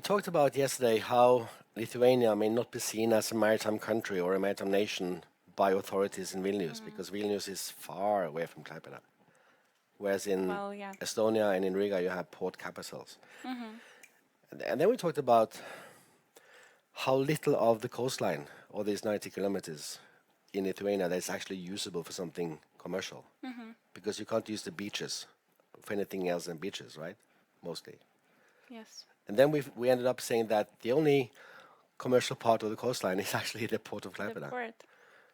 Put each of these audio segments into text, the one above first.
we talked about yesterday how Lithuania may not be seen as a maritime country or a maritime nation by authorities in Vilnius, because Vilnius is far away from Klaipėda. Whereas in Estonia and in Riga, you have port capitals. And then we talked about how little of the coastline, all these 90 kilometers in Lithuania, that is actually usable for something commercial. Because you can't use the beaches for anything else than beaches, right? Mostly. Yes. And then we ended up saying that the only commercial part of the coastline is actually the port of Klaipėda. The port.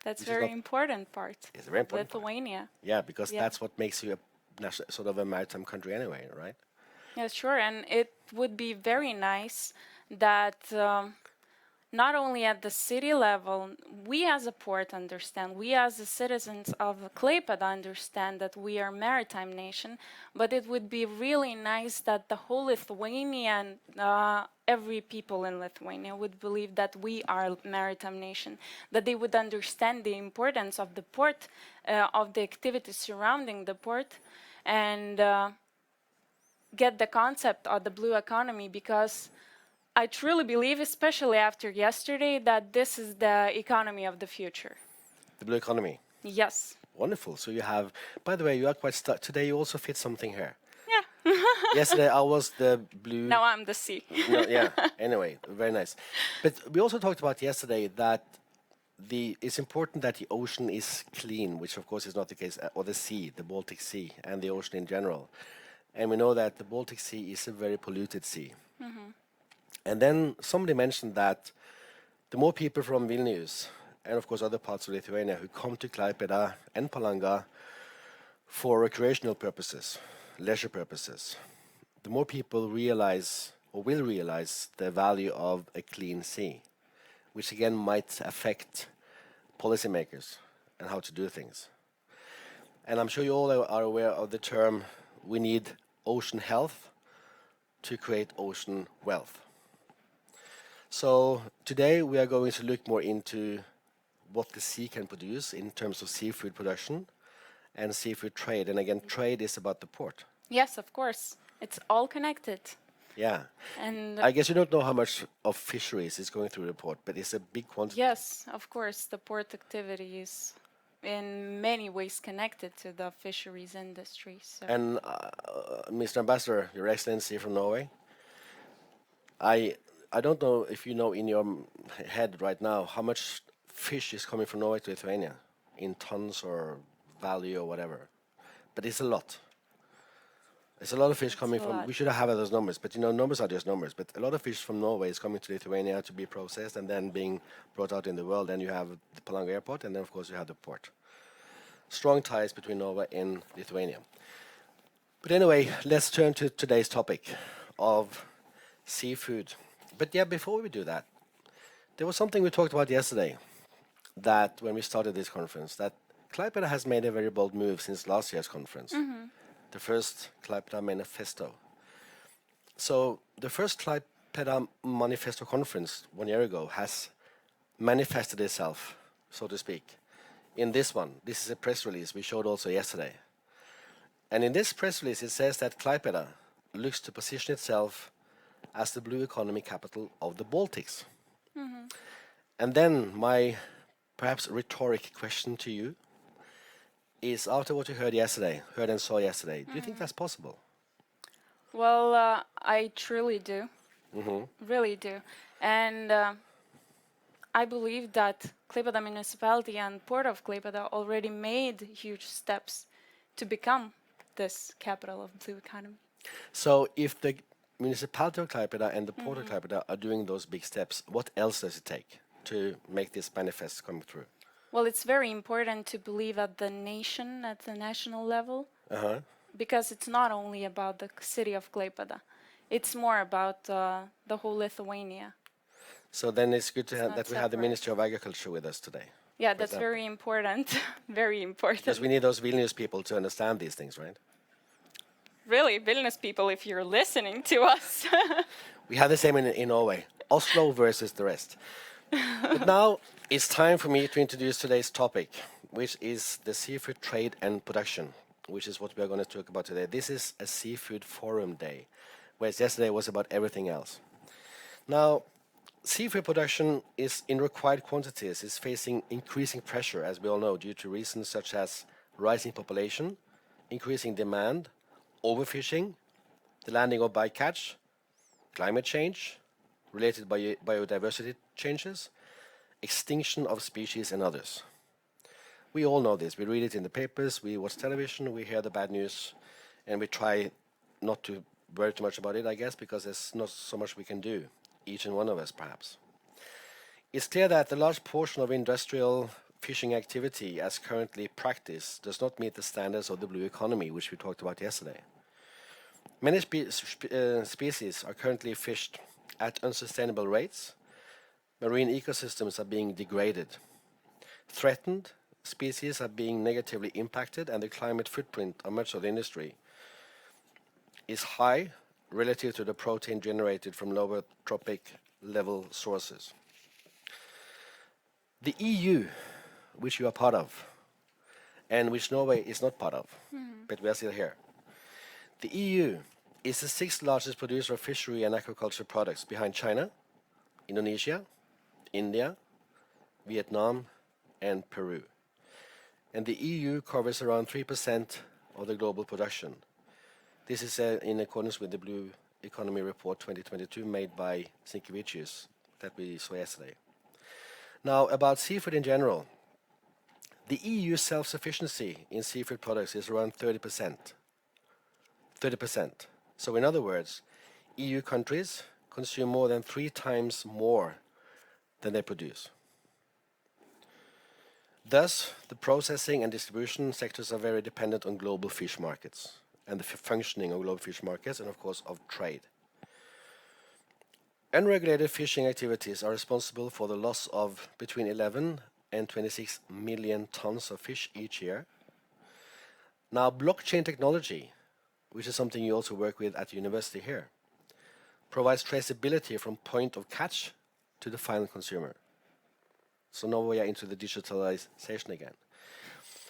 That's very important part. It's a very important Lithuania. Part. Yeah, because that's what makes you a sort of a maritime country anyway, right? Yeah, sure. And it would be very nice that not only at the city level, we as a port understand, we as the citizens of Klaipėda understand that we are a maritime nation, but it would be really nice that the whole Lithuanian, every people in Lithuania would believe that we are a maritime nation, that they would understand the importance of the port, of the activities surrounding the port, and get the concept of the blue economy, because I truly believe, especially after yesterday, that this is the economy of the future. The blue economy? Yes. Wonderful. So you have, by the way, you are quite today you also fit something here. Yeah. Yesterday I was the blue. Now I'm the sea. No, yeah, anyway, very nice. But we also talked about yesterday that it's important that the ocean is clean, which of course is not the case, or the sea, the Baltic Sea, and the ocean in general. And we know that the Baltic Sea is a very polluted sea. And then somebody mentioned that the more people from Vilnius, and of course other parts of Lithuania, who come to Klaipėda and Palanga for recreational purposes, leisure purposes, the more people realize or will realize the value of a clean sea, which again might affect policymakers and how to do things. And I'm sure you all are aware of the term, we need ocean health to create ocean wealth. So today we are going to look more into what the sea can produce in terms of seafood production and seafood trade. And again, trade is about the port. Yes, of course. It's all connected. Yeah. And I guess you don't know how much of fisheries is going through the port, but it's a big quantity. Yes, of course. The port activity is in many ways connected to the fisheries industry. So. And Mr. Ambassador, Your Excellency from Norway, I don't know if you know in your head right now how much fish is coming from Norway to Lithuania in tons or value or whatever, but it's a lot. There's a lot of fish coming from, we should have those numbers, but you know, numbers are just numbers, but a lot of fish from Norway is coming to Lithuania to be processed and then being brought out in the world. Then you have the Palanga airport, and then of course you have the port. Strong ties between Norway and Lithuania. But anyway, let's turn to today's topic of seafood. But yeah, before we do that, there was something we talked about yesterday, that when we started this conference, that Klaipėda has made a very bold move since last year's conference, the first Klaipėda Manifesto. So the first Klaipėda Manifesto conference 1 year ago has manifested itself, so to speak, in this one. This is a press release we showed also yesterday. And in this press release it says that Klaipėda looks to position itself as the blue economy capital of the Baltics. And then my perhaps rhetoric question to you is, after what you heard and saw yesterday, do you think that's possible? Well, I truly do. Really do. And I believe that Klaipėda municipality and Port of Klaipėda already made huge steps to become this capital of blue economy. So if the municipality of Klaipėda and the Port of Klaipėda are doing those big steps, what else does it take to make this manifest come through? Well, it's very important to believe at the nation, at the national level, because it's not only about the city of Klaipėda. It's more about the whole Lithuania. So then it's good to have that we have the Ministry of Agriculture with us today. Yeah, that's very important. Very important. Because we need those Vilnius people to understand these things, right? Really, Vilnius people, if you're listening to us. We have the same in Norway. Oslo versus the rest. But now it's time for me to introduce today's topic, which is the seafood trade and production, which is what we are going to talk about today. This is a seafood forum day, whereas yesterday was about everything else. Now, seafood production is in required quantities is facing increasing pressure, as we all know, due to reasons such as rising population, increasing demand, overfishing, the landing of bycatch, climate change, related biodiversity changes, extinction of species, and others. We all know this. We read it in the papers, we watch television, we hear the bad news, and we try not to worry too much about it, I guess, because there's not so much we can do, each and one of us, perhaps. It's clear that the large portion of industrial fishing activity as currently practiced does not meet the standards of the blue economy, which we talked about yesterday. Many species are currently fished at unsustainable rates. Marine ecosystems are being degraded. Threatened species are being negatively impacted, and the climate footprint of much of the industry is high relative to the protein generated from lower trophic level sources. The EU, which you are part of, and which Norway is not part of, but we are still here. The EU is the sixth largest producer of fishery and aquaculture products behind China, Indonesia, India, Vietnam, and Peru. And the EU covers around 3% of the global production. This is in accordance with the Blue Economy Report 2022 made by Dovidavičius that we saw yesterday. Now, about seafood in general, the EU self-sufficiency in seafood products is around 30%. 30%. So in other words, EU countries consume more than 3 times more than they produce. Thus, the processing and distribution sectors are very dependent on global fish markets and the functioning of global fish markets and, of course, of trade. Unregulated fishing activities are responsible for the loss of between 11 and 26 million tons of fish each year. Now, blockchain technology, which is something you also work with at the university here, provides traceability from point of catch to the final consumer. So now we are into the digitalization again.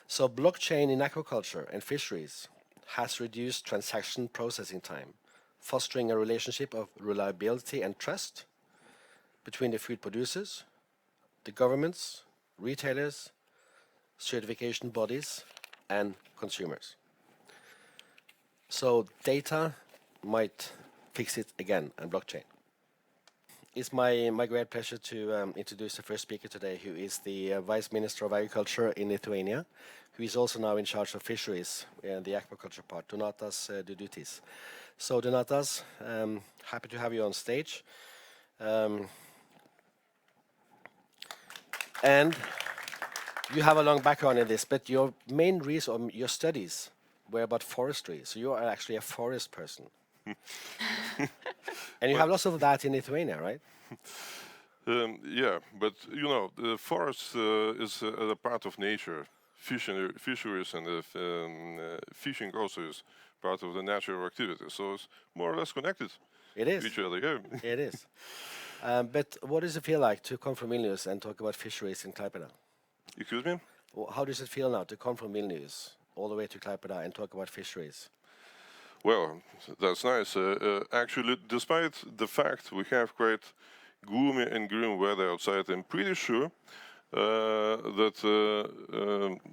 So blockchain in aquaculture and fisheries has reduced transaction processing time, fostering a relationship of reliability and trust between the food producers, the governments, retailers, certification bodies, and consumers. So data might fix it again, and blockchain. It's my great pleasure to introduce the first speaker today, who is the Vice Minister of Agriculture in Lithuania, who is also now in charge of fisheries and the aquaculture part, Donatas Dudutis. So Donatas, happy to have you on stage. And you have a long background in this, but your main reason, your studies were about forestry, so you are actually a forest person. And you have lots of that in Lithuania, right? Yeah, but you know, the forest is a part of nature. Fisheries and fishing also is part of the natural activity, so it's more or less connected. It is. To each other, yeah. It is. But what does it feel like to come from Vilnius and talk about fisheries in Klaipėda? Excuse me? How does it feel now to come from Vilnius all the way to Klaipėda and talk about fisheries? Well, that's nice. Actually, despite the fact we have quite gloomy and grim weather outside, I'm pretty sure that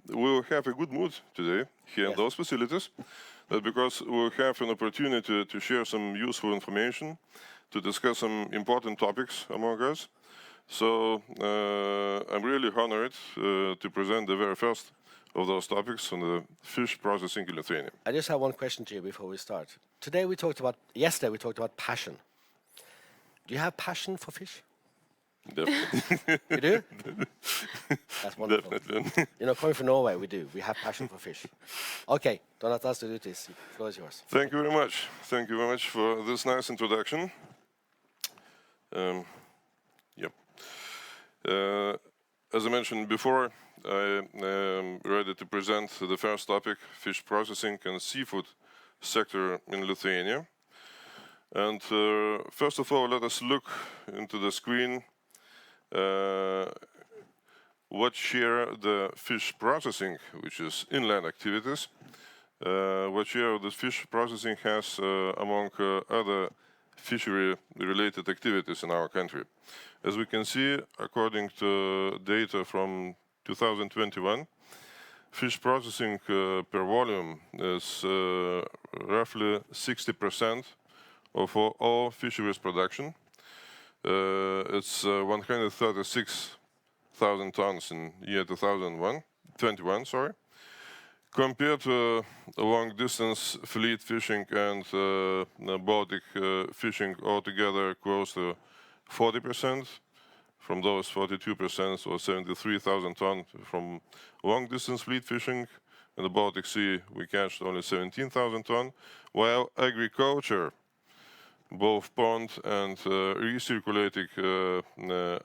we will have a good mood today here in those facilities, because we'll have an opportunity to share some useful information, to discuss some important topics among us. So I'm really honored to present the very first of those topics on the fish processing in Lithuania. I just have one question to you before we start. Yesterday we talked about passion. Do you have passion for fish? Definitely. You do? That's wonderful. Definitely. You know, coming from Norway, we do. We have passion for fish. Okay, Donatas Dudutis, the floor is yours. Thank you very much. Thank you very much for this nice introduction. As I mentioned before, I am ready to present the first topic, fish processing and seafood sector in Lithuania. And first of all, let us look into the screen what share the fish processing, which is inland activities, what share the fish processing has among other fishery-related activities in our country. As we can see, according to data from 2021, fish processing per volume is roughly 60% of all fisheries production. It's 136,000 tons in year 2021, sorry. Compared to long-distance fleet fishing and Baltic fishing altogether, close to 40%. From those 42%, or 73,000 tons from long-distance fleet fishing. In the Baltic Sea, we catch only 17,000 tons, while agriculture, both pond and recirculating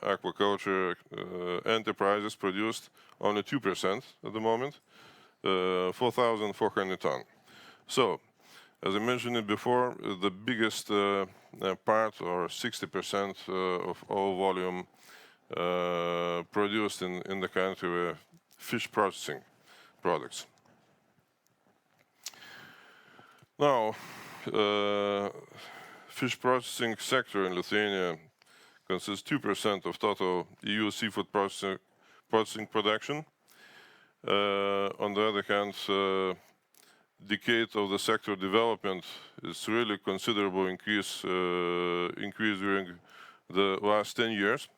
aquaculture enterprises produced only 2% at the moment, 4,400 tons. So, as I mentioned it before, the biggest part, or 60% of all volume produced in the country, were fish processing products. Now, fish processing sector in Lithuania consists 2% of total EU seafood processing production. On the other hand, decade of the sector development is really considerable increase during the last 10 years.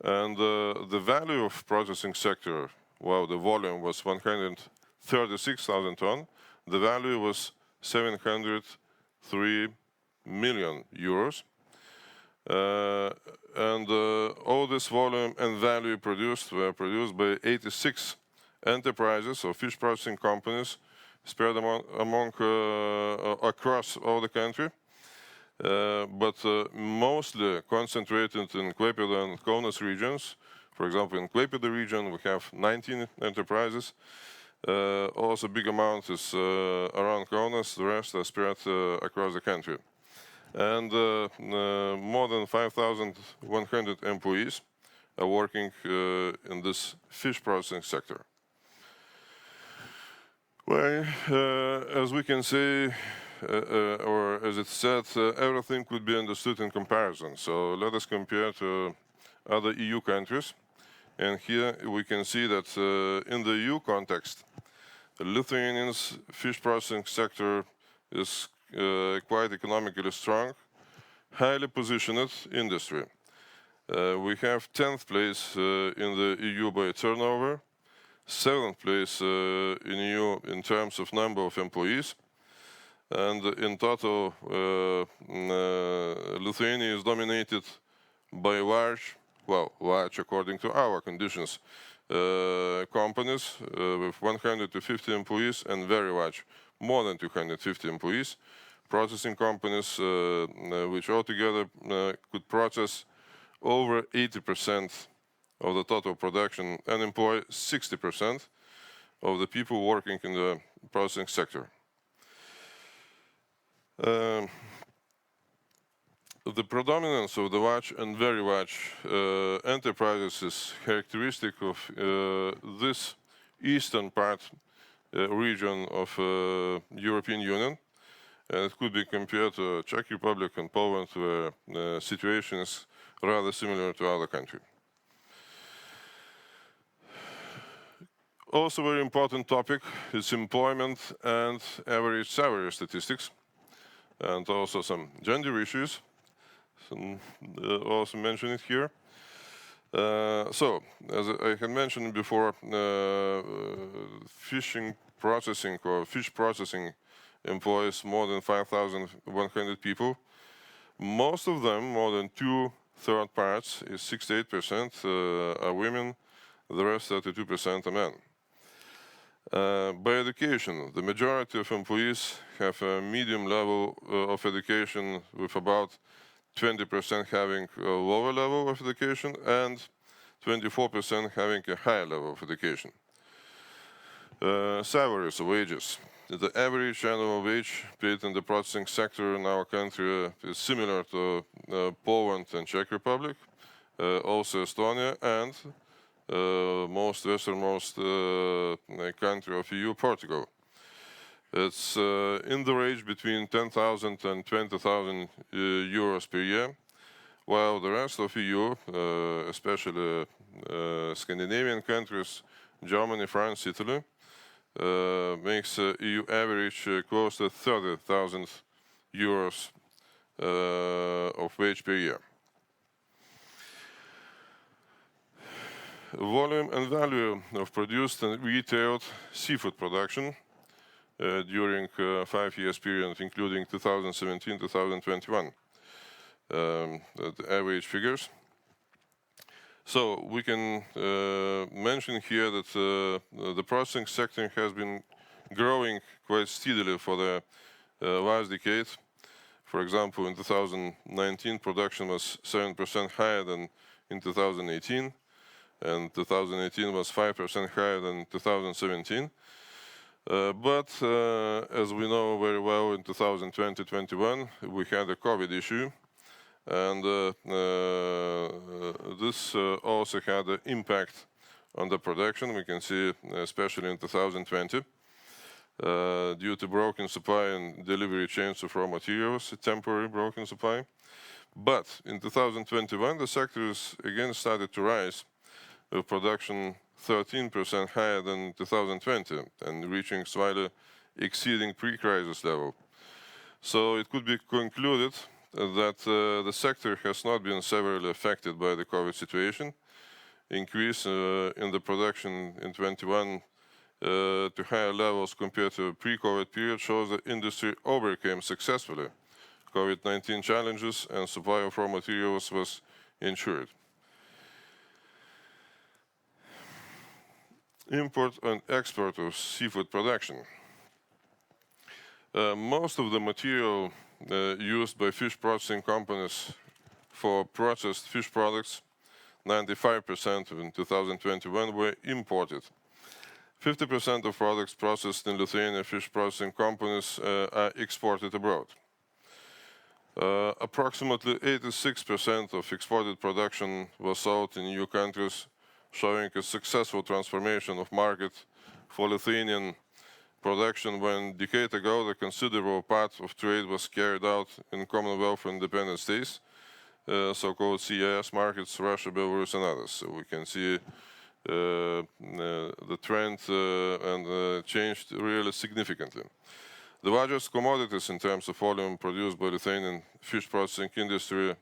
And the value of processing sector, while the volume was 136,000 tons, the value was 703 million euros. And all this volume and value were produced by 86 enterprises or fish processing companies spread across all the country. But mostly concentrated in Klaipėda and Kaunas regions. For example, in Klaipėda region, we have 19 enterprises. Also, big amount is around Kaunas. The rest are spread across the country. And more than 5,100 employees are working in this fish processing sector. Well, as we can say, or as it's said, everything could be understood in comparison. So let us compare to other EU countries. And here we can see that in the EU context, the Lithuanian's fish processing sector is quite economically strong, highly positioned industry. We have 10th place in the EU by turnover, 7th place in EU in terms of number of employees. And in total, Lithuania is dominated by large according to our conditions, companies with 150 employees and very large, more than 250 employees, processing companies which altogether could process over 80% of the total production and employ 60% of the people working in the processing sector. The predominance of the large and very large enterprises is characteristic of this eastern part region of European Union. And it could be compared to Czech Republic and Poland, where the situation is rather similar to other countries. Also, very important topic is employment and average salary statistics, and also some gender issues. Also mention it here. So, as I had mentioned before, fishing processing or fish processing employs more than 5,100 people. Most of them, more than 2/3 parts, is 68% are women, the rest 32% are men. By education, the majority of employees have a medium level of education, with about 20% having a lower level of education and 24% having a higher level of education. Salaries, wages. The average annual wage paid in the processing sector in our country is similar to Poland and Czech Republic, also Estonia, and most westernmost country of EU, Portugal. It's in the range between 10,000 and 20,000 euros per year, while the rest of EU, especially Scandinavian countries, Germany, France, Italy, makes EU average close to 30,000 euros of wage per year. Volume and value of produced and retailed seafood production during 5 years period, including 2017-2021, the average figures. So we can mention here that the processing sector has been growing quite steadily for the last decade. For example, in 2019, production was 7% higher than in 2018, and 2018 was 5% higher than 2017. But as we know very well, in 2020-21, we had a COVID issue, and this also had an impact on the production. We can see, especially in 2020, due to broken supply and delivery chains of raw materials, a temporary broken supply. But in 2021, the sectors again started to rise, with production 13% higher than 2020 and reaching slightly exceeding pre-crisis level. So it could be concluded that the sector has not been severely affected by the COVID situation. Increase in the production in 21 to higher levels compared to pre-COVID period shows the industry overcame successfully COVID-19 challenges and supply of raw materials was ensured. Import and export of seafood production. Most of the material used by fish processing companies for processed fish products, 95% in 2021, were imported. 50% of products processed in Lithuanian fish processing companies are exported abroad. Approximately 86% of exported production was sold in EU countries, showing a successful transformation of market for Lithuanian production when a decade ago the considerable part of trade was carried out in Commonwealth and independent states, so-called CIS markets, Russia, Belarus and others. So we can see the trend and changed really significantly. The largest commodities in terms of volume produced by Lithuanian fish processing industry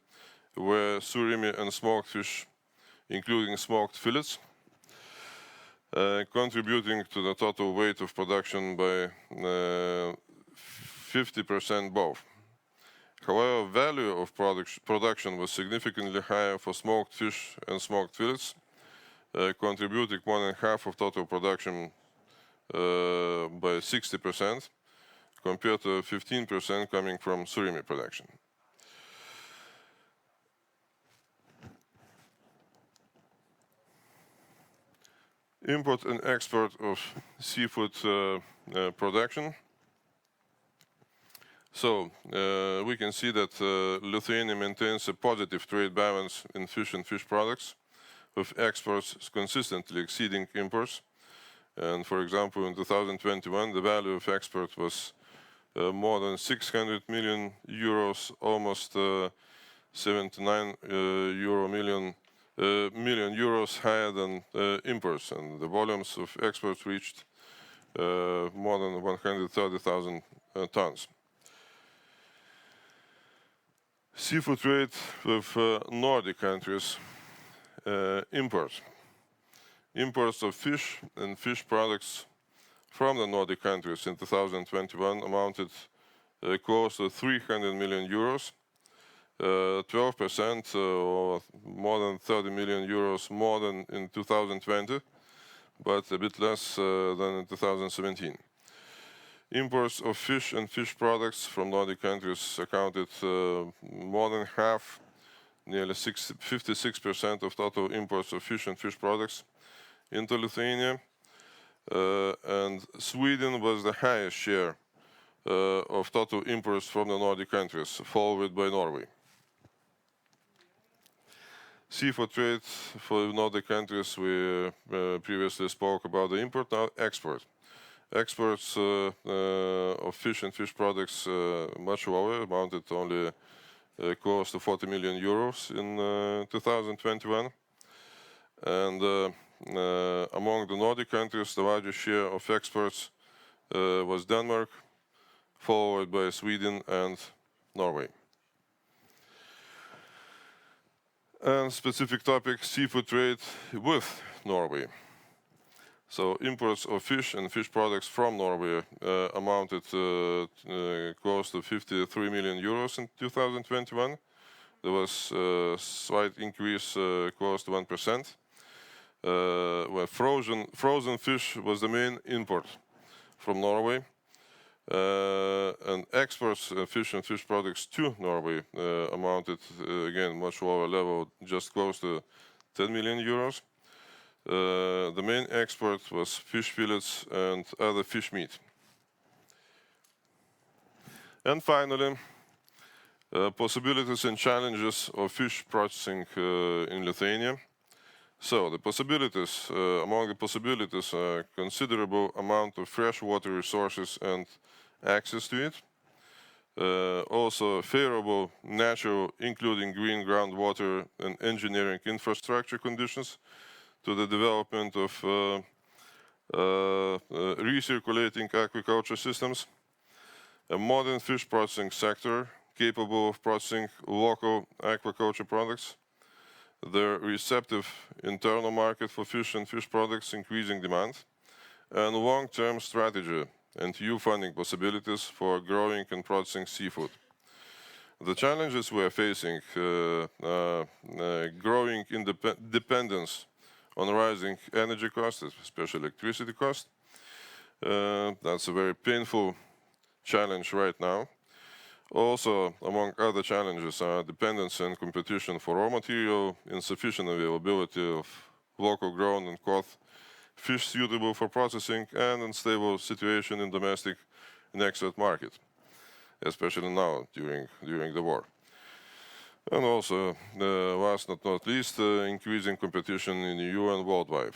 were surimi and smoked fish, including smoked fillets, contributing to the total weight of production by 50% both. However, value of production was significantly higher for smoked fish and smoked fillets, contributing more than half of total production by 60%, compared to 15% coming from surimi production. Import and export of seafood production. So we can see that Lithuania maintains a positive trade balance in fish and fish products, with exports consistently exceeding imports. And for example, in 2021, the value of export was more than 600 million euros, almost 79 million euros higher than imports, and the volumes of exports reached more than 130,000 tons. Seafood trade with Nordic countries. Imports. Imports of fish and fish products from the Nordic countries in 2021 amounted close to 300 million euros. 12% or more than 30 million euros more than in 2020, but a bit less than in 2017. Imports of fish and fish products from Nordic countries accounted more than half, nearly 56% of total imports of fish and fish products into Lithuania, and Sweden was the highest share of total imports from the Nordic countries, followed by Norway. Seafood trade for Nordic countries, we previously spoke about the import, now export. Exports of fish and fish products much lower, amounted only close to 40 million euros in 2021. And among the Nordic countries, the largest share of exports was Denmark, followed by Sweden and Norway. And specific topic, seafood trade with Norway. So imports of fish and fish products from Norway amounted close to 53 million euros in 2021. There was a slight increase, close to 1%. Where frozen fish was the main import from Norway. And exports of fish and fish products to Norway amounted, again, much lower level, just close to 10 million euros. The main export was fish fillets and other fish meat. And finally, possibilities and challenges of fish processing in Lithuania. So the possibilities, among the possibilities, are considerable amount of freshwater resources and access to it. Also favorable natural, including green groundwater and engineering infrastructure conditions to the development of recirculating aquaculture systems. A modern fish processing sector capable of processing local aquaculture products. The receptive internal market for fish and fish products increasing demand, and long-term strategy and EU funding possibilities for growing and processing seafood. The challenges we are facing, growing dependence on rising energy costs, especially electricity costs. That's a very painful challenge right now. Also, among other challenges are dependence and competition for raw material, insufficient availability of local grown and caught fish suitable for processing, and unstable situation in domestic and export market, especially now during the war. And also, last but not least, increasing competition in EU and worldwide.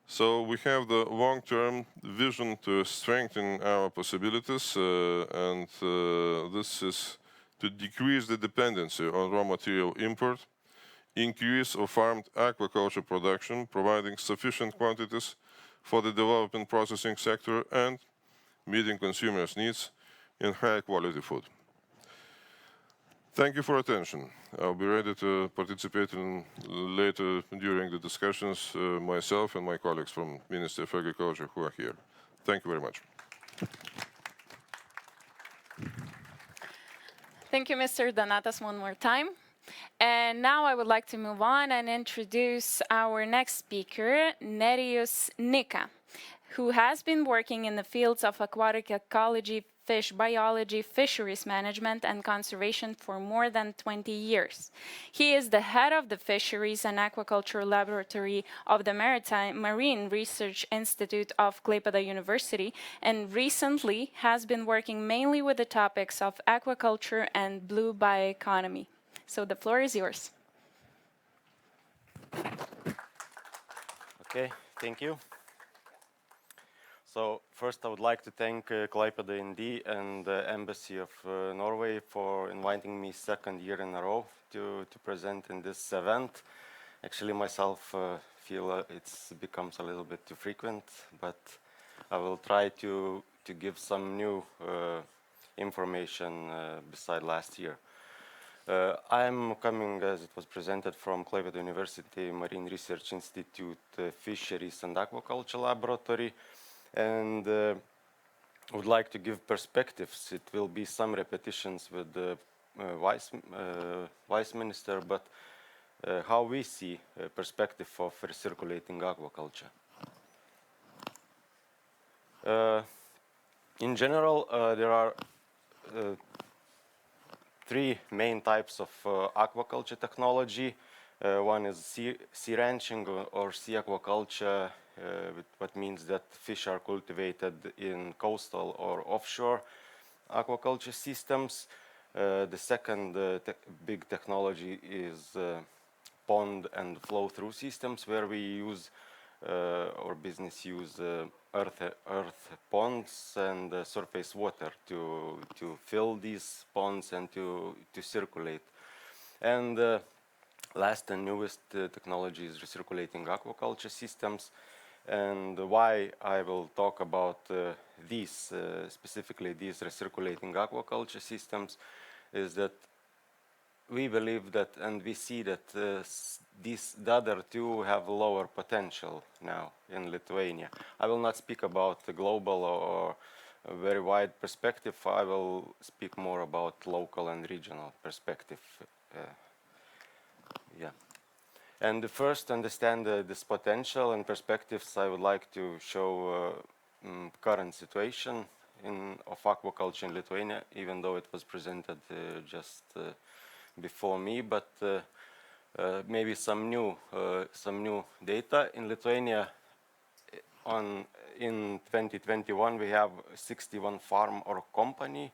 So we have the long-term vision to strengthen our possibilities, and this is to decrease the dependency on raw material import, increase of farmed aquaculture production, providing sufficient quantities for the development processing sector, and meeting consumers' needs in high-quality food. Thank you for attention. I'll be ready to participate in later during the discussions, myself and my colleagues from Ministry of Agriculture who are here. Thank you very much. Thank you, Mr. Donatas, one more time. And now I would like to move on and introduce our next speaker, Nerijus Nika, who has been working in the fields of aquatic ecology, fish biology, fisheries management, and conservation for more than 20 years. He is the head of the Fisheries and Aquaculture Laboratory of the Marine Research Institute of Klaipėda University, and recently has been working mainly with the topics of aquaculture and blue bioeconomy. So the floor is yours. Okay, thank you. So first I would like to thank Klaipėda ND and the Embassy of Norway for inviting me second year in a row to present in this event. Actually myself feel it's becomes a little bit too frequent, but I will try to give some new information beside last year. I'm coming, as it was presented, from Klaipėda University Marine Research Institute Fisheries and Aquaculture Laboratory, and would like to give perspectives. It will be some repetitions with the Vice Minister, but how we see a perspective of recirculating aquaculture. In general, there are three main types of aquaculture technology. One is sea ranching or sea aquaculture, what means that fish are cultivated in coastal or offshore aquaculture systems. The second big technology is pond and flow-through systems, where we use our business use earth ponds and surface water to fill these ponds and to circulate. And last and newest technology is recirculating aquaculture systems. And why I will talk about these, specifically these recirculating aquaculture systems, is that we believe that, and we see that the other two have lower potential now in Lithuania. I will not speak about the global or a very wide perspective. I will speak more about local and regional perspective. Yeah. And first, to understand this potential and perspectives, I would like to show current situation of aquaculture in Lithuania, even though it was presented just before me, but maybe some new data in Lithuania. In 2021, we have 61 farm or company.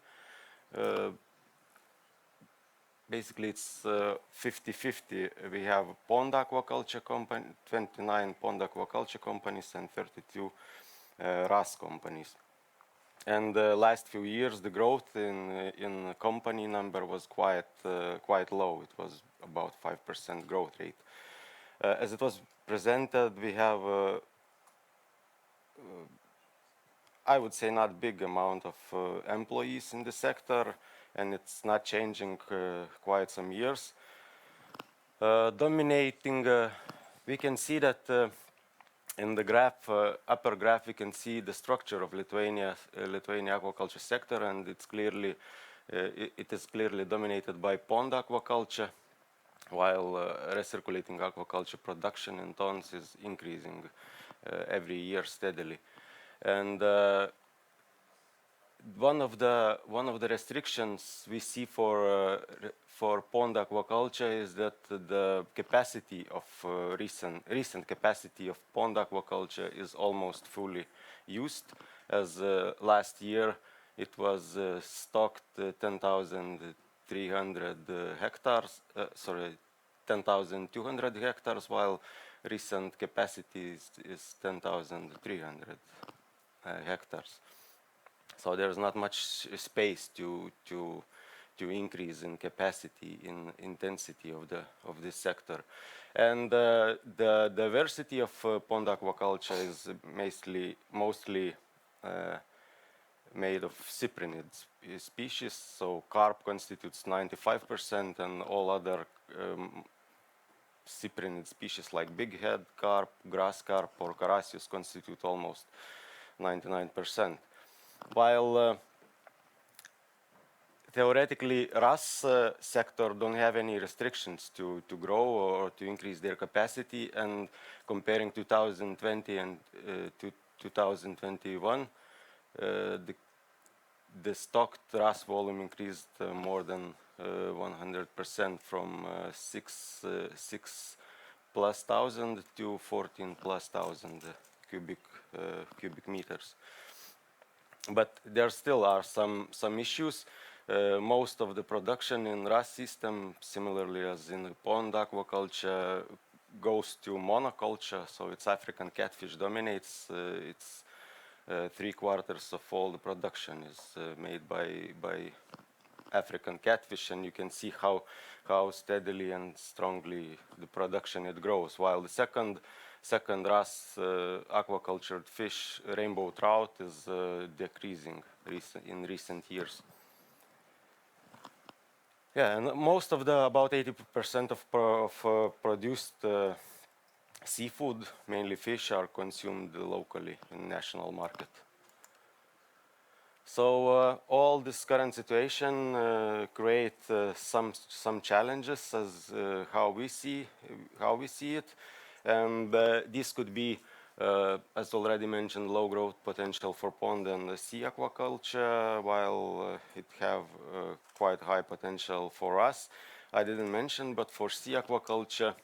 Basically, it's 50-50. We have pond aquaculture company, 29 pond aquaculture companies, and 32 RAS companies. And the last few years, the growth in company number was quite low. It was about 5% growth rate. As it was presented, we have, I would say, not big amount of employees in the sector, and it's not changing quite some years. Dominating, we can see that in the graph, upper graph, we can see the structure of Lithuania aquaculture sector, and it's clearly, it is clearly dominated by pond aquaculture, while recirculating aquaculture production in tons is increasing every year steadily. And one of the restrictions we see for pond aquaculture is that the capacity of recent capacity of pond aquaculture is almost fully used. As last year it was stocked 10,300 hectares, 10,200 hectares, while recent capacity is 10,300 hectares. So there's not much space to increase in capacity, in intensity of this sector. And the diversity of pond aquaculture is mostly made of cyprinid species. So carp constitutes 95%, and all other cyprinid species like bighead carp, grass carp, or carassius constitute almost 99%. While theoretically, RAS sector don't have any restrictions to grow or to increase their capacity, and comparing 2020 and 2021, the stocked RAS volume increased more than 100%, from 6,000+ to 14,000+ cubic meters. But there still are some issues. Most of the production in RAS system, similarly as in pond aquaculture, goes to monoculture, so it's African catfish dominates. It's 3/4 of all the production is made by African catfish, and you can see how steadily and strongly the production it grows. While the second RAS aquacultured fish, rainbow trout, is decreasing in recent years. Yeah, and most of about 80% of produced seafood, mainly fish, are consumed locally in national market. So all this current situation create some challenges as how we see it, and this could be, as already mentioned, low growth potential for pond and sea aquaculture, while it have quite high potential for us. I didn't mention, but for sea aquaculture,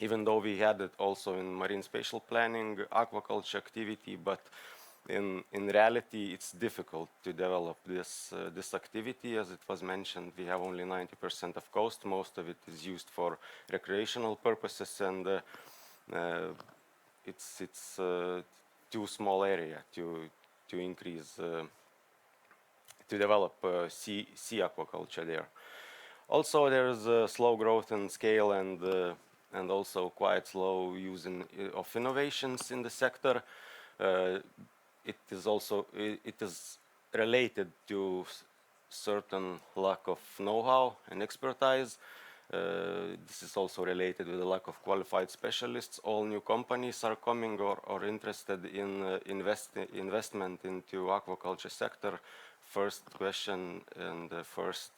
even though we had it also in marine spatial planning, aquaculture activity, but in reality it's difficult to develop this activity. As it was mentioned, we have only 90% of coast. Most of it is used for recreational purposes, and it's too small area to increase to develop sea aquaculture there. Also, there is a slow growth in scale and also quite slow use of innovations in the sector. It is related to certain lack of know-how and expertise. This is also related with the lack of qualified specialists. All new companies are coming or interested in investment into aquaculture sector. First question and the first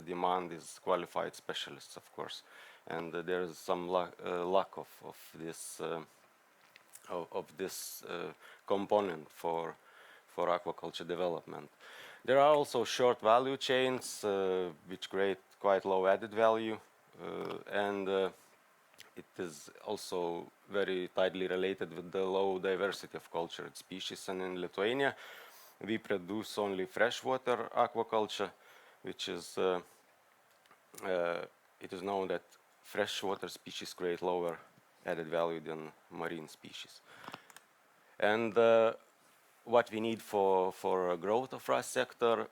demand is qualified specialists, of course, and there is some lack of this component for aquaculture development. There are also short value chains which create quite low added value, and it is also very tightly related with the low diversity of cultured species. And in Lithuania, we produce only freshwater aquaculture, which is it is known that freshwater species create lower added value than marine species. And what we need for growth of our sector,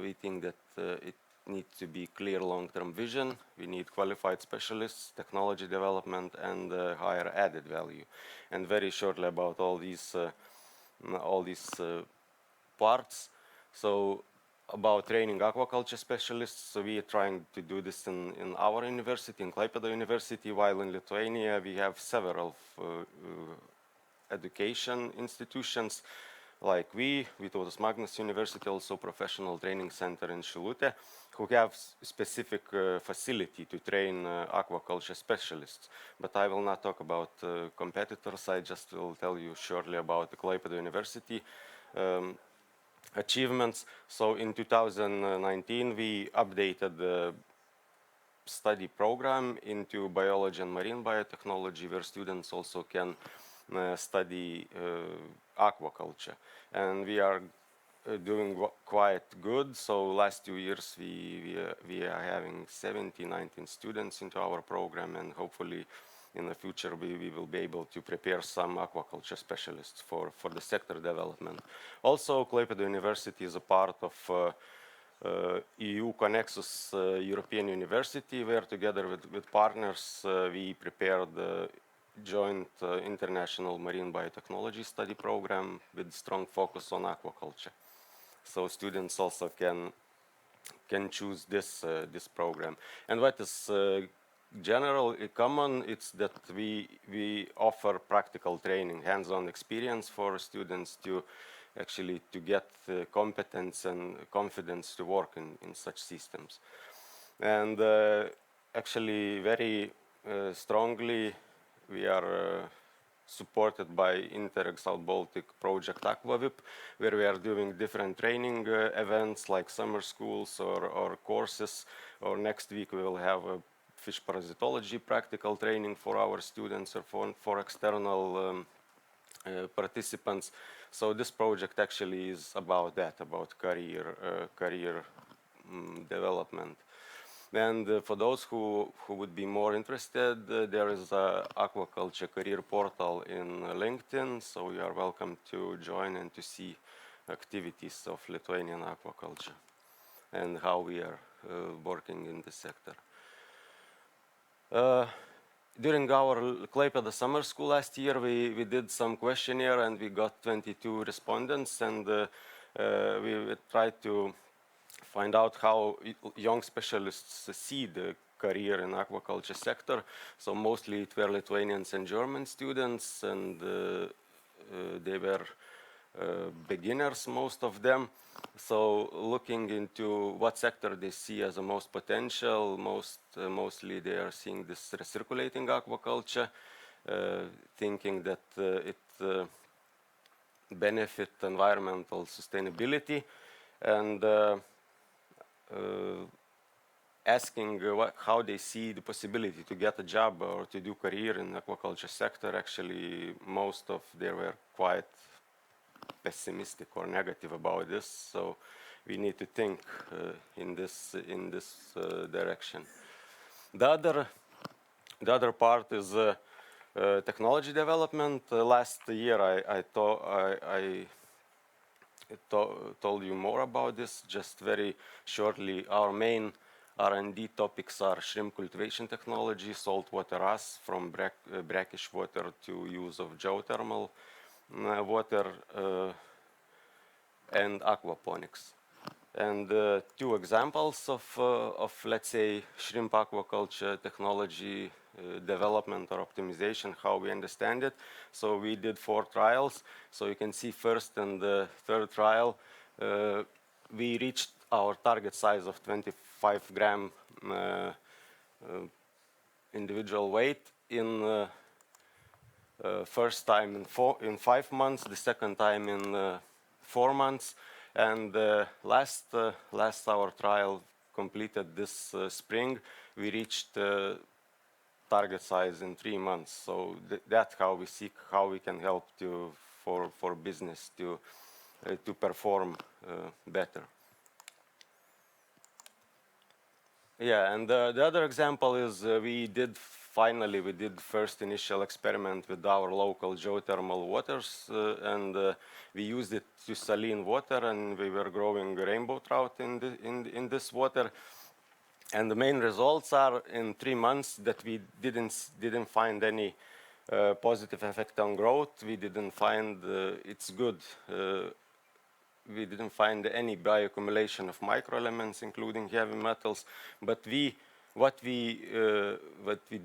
we think that it needs to be clear long-term vision. We need qualified specialists, technology development, and higher added value. And very shortly about all these parts. So about training aquaculture specialists, so we are trying to do this in our university, in Klaipėda University, while in Lithuania we have several education institutions like Vytautas Magnus University, also professional training center in Šilutė, who have specific facility to train aquaculture specialists. But I will not talk about competitors, I just will tell you shortly about the Klaipėda University achievements. So in 2019 we updated the study program into biology and marine biotechnology, where students also can study aquaculture, and we are doing quite good. So last 2 years we are having 19 students into our program, and hopefully in the future we will be able to prepare some aquaculture specialists for the sector development. Also, Klaipėda University is a part of EU Connexus European University, where together with partners we prepared the joint international marine biotechnology study program with strong focus on aquaculture. So students also can choose this program. And what is generally common, it's that we offer practical training, hands-on experience for students to actually to get competence and confidence to work in such systems. And actually very strongly we are supported by Interreg South Baltic project Aquavip, where we are doing different training events like summer schools or courses, or next week we will have a fish parasitology practical training for our students or for external participants. So this project actually is about that, about career development. And for those who would be more interested, there is a aquaculture career portal in LinkedIn, so you are welcome to join and to see activities of Lithuanian aquaculture and how we are working in this sector. During our Klaipėda summer school last year, we did some questionnaire and we got 22 respondents, and we tried to find out how young specialists see the career in aquaculture sector. So mostly it were Lithuanians and German students, and they were beginners, most of them. So looking into what sector they see as the most potential, mostly they are seeing this recirculating aquaculture, thinking that it benefit environmental sustainability, and asking how they see the possibility to get a job or to do career in aquaculture sector. Actually, most of them were quite pessimistic or negative about this. So we need to think in this direction. The other part is technology development. Last year I told you more about this. Just very shortly, our main R&D topics are shrimp cultivation technology, saltwater RAS from brackish water to use of geothermal water, and aquaponics. And two examples of let's say, shrimp aquaculture technology development or optimization, how we understand it. So we did 4 trials. So you can see first and the third trial, we reached our target size of 25 gram individual weight in first time in 5 months, the second time in 4 months, and last our trial completed this spring. We reached target size in 3 months. So that's how we see how we can help for business to perform better. Yeah, and the other example is we did first initial experiment with our local geothermal waters, and we used it to saline water, and we were growing rainbow trout in this water. And the main results are in 3 months that we didn't find any positive effect on growth. We didn't find it's good. We didn't find any bioaccumulation of microelements, including heavy metals. But what we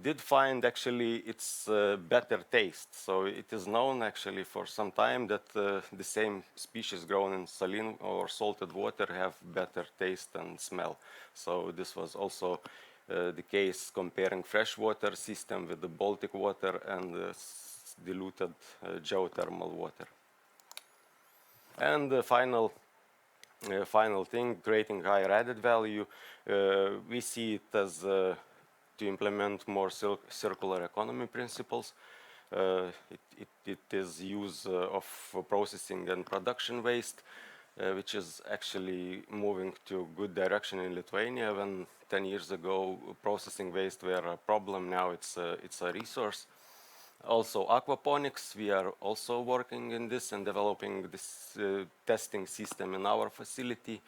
did find, actually, it's better taste. So it is known actually for some time that the same species grown in saline or salted water have better taste and smell. So this was also the case comparing freshwater system with the Baltic water and diluted geothermal water. And the final thing, creating higher added value, we see it as to implement more circular economy principles. It is use of processing and production waste, which is actually moving to good direction in Lithuania. When 10 years ago processing waste were a problem, now it's a resource. Also aquaponics, we are also working in this and developing this testing system in our facility.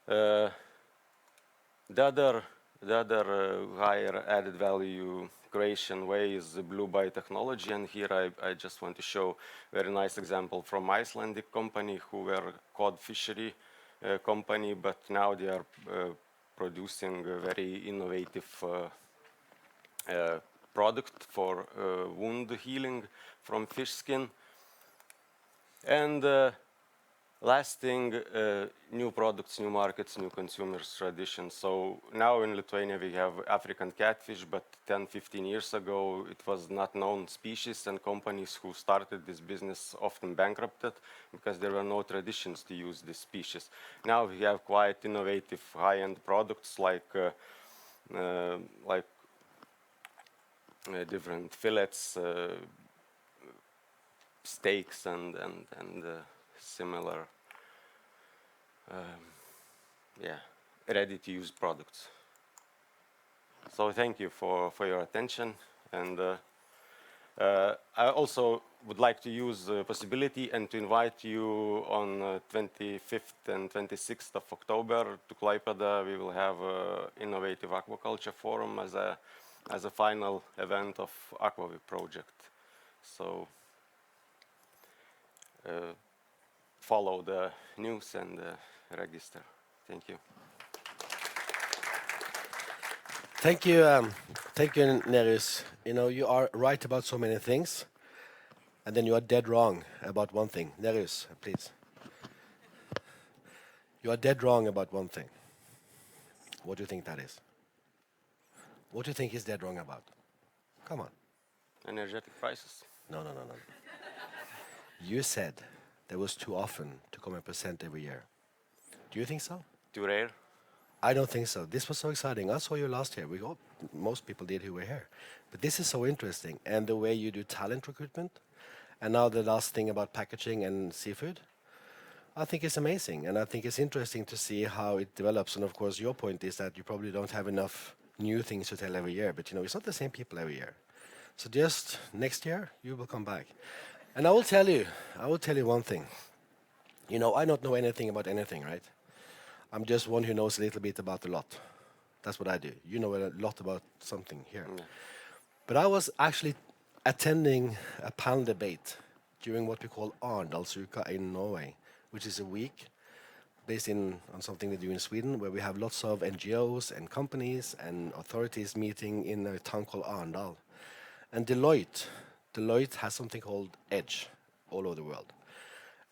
The other higher added value creation way is the blue biotechnology, and here I just want to show a very nice example from Icelandic company who were cod fishery company, but now they are producing a very innovative product for wound healing from fish skin. And last thing, new products, new markets, new consumers, traditions. So now in Lithuania we have African catfish, but 10-15 years ago it was not known species, and companies who started this business often bankrupted because there were no traditions to use this species. Now we have quite innovative high-end products like different fillets, steaks, and similar, ready-to-use products. So thank you for your attention, and I also would like to use the possibility and to invite you on 25th and 26th of October to Klaipėda. We will have an innovative aquaculture forum as a final event of Aquavit project. So follow the news and register. Thank you. Thank you, Nerijus. You know, you are right about so many things, and then you are dead wrong about one thing. Nerijus, please. You are dead wrong about one thing. What do you think that is? What do you think he's dead wrong about? Come on. Energetic prices. No. You said there was too often to come and present every year. Do you think so? Too rare. I don't think so. This was so exciting. I saw you last year. Most people did who were here. But this is so interesting. And the way you do talent recruitment, and now the last thing about packaging and seafood, I think it's amazing. And I think it's interesting to see how it develops. And of course, your point is that you probably don't have enough new things to tell every year. But you know, it's not the same people every year. So just next year, you will come back. And I will tell you one thing. You know, I don't know anything about anything, right? I'm just one who knows a little bit about a lot. That's what I do. You know a lot about something here. Yeah. But I was actually attending a panel debate during what we call Arendalsuka in Norway, which is a week based on something they do in Sweden, where we have lots of NGOs and companies and authorities meeting in a town called Arendal. And Deloitte has something called EDGE all over the world.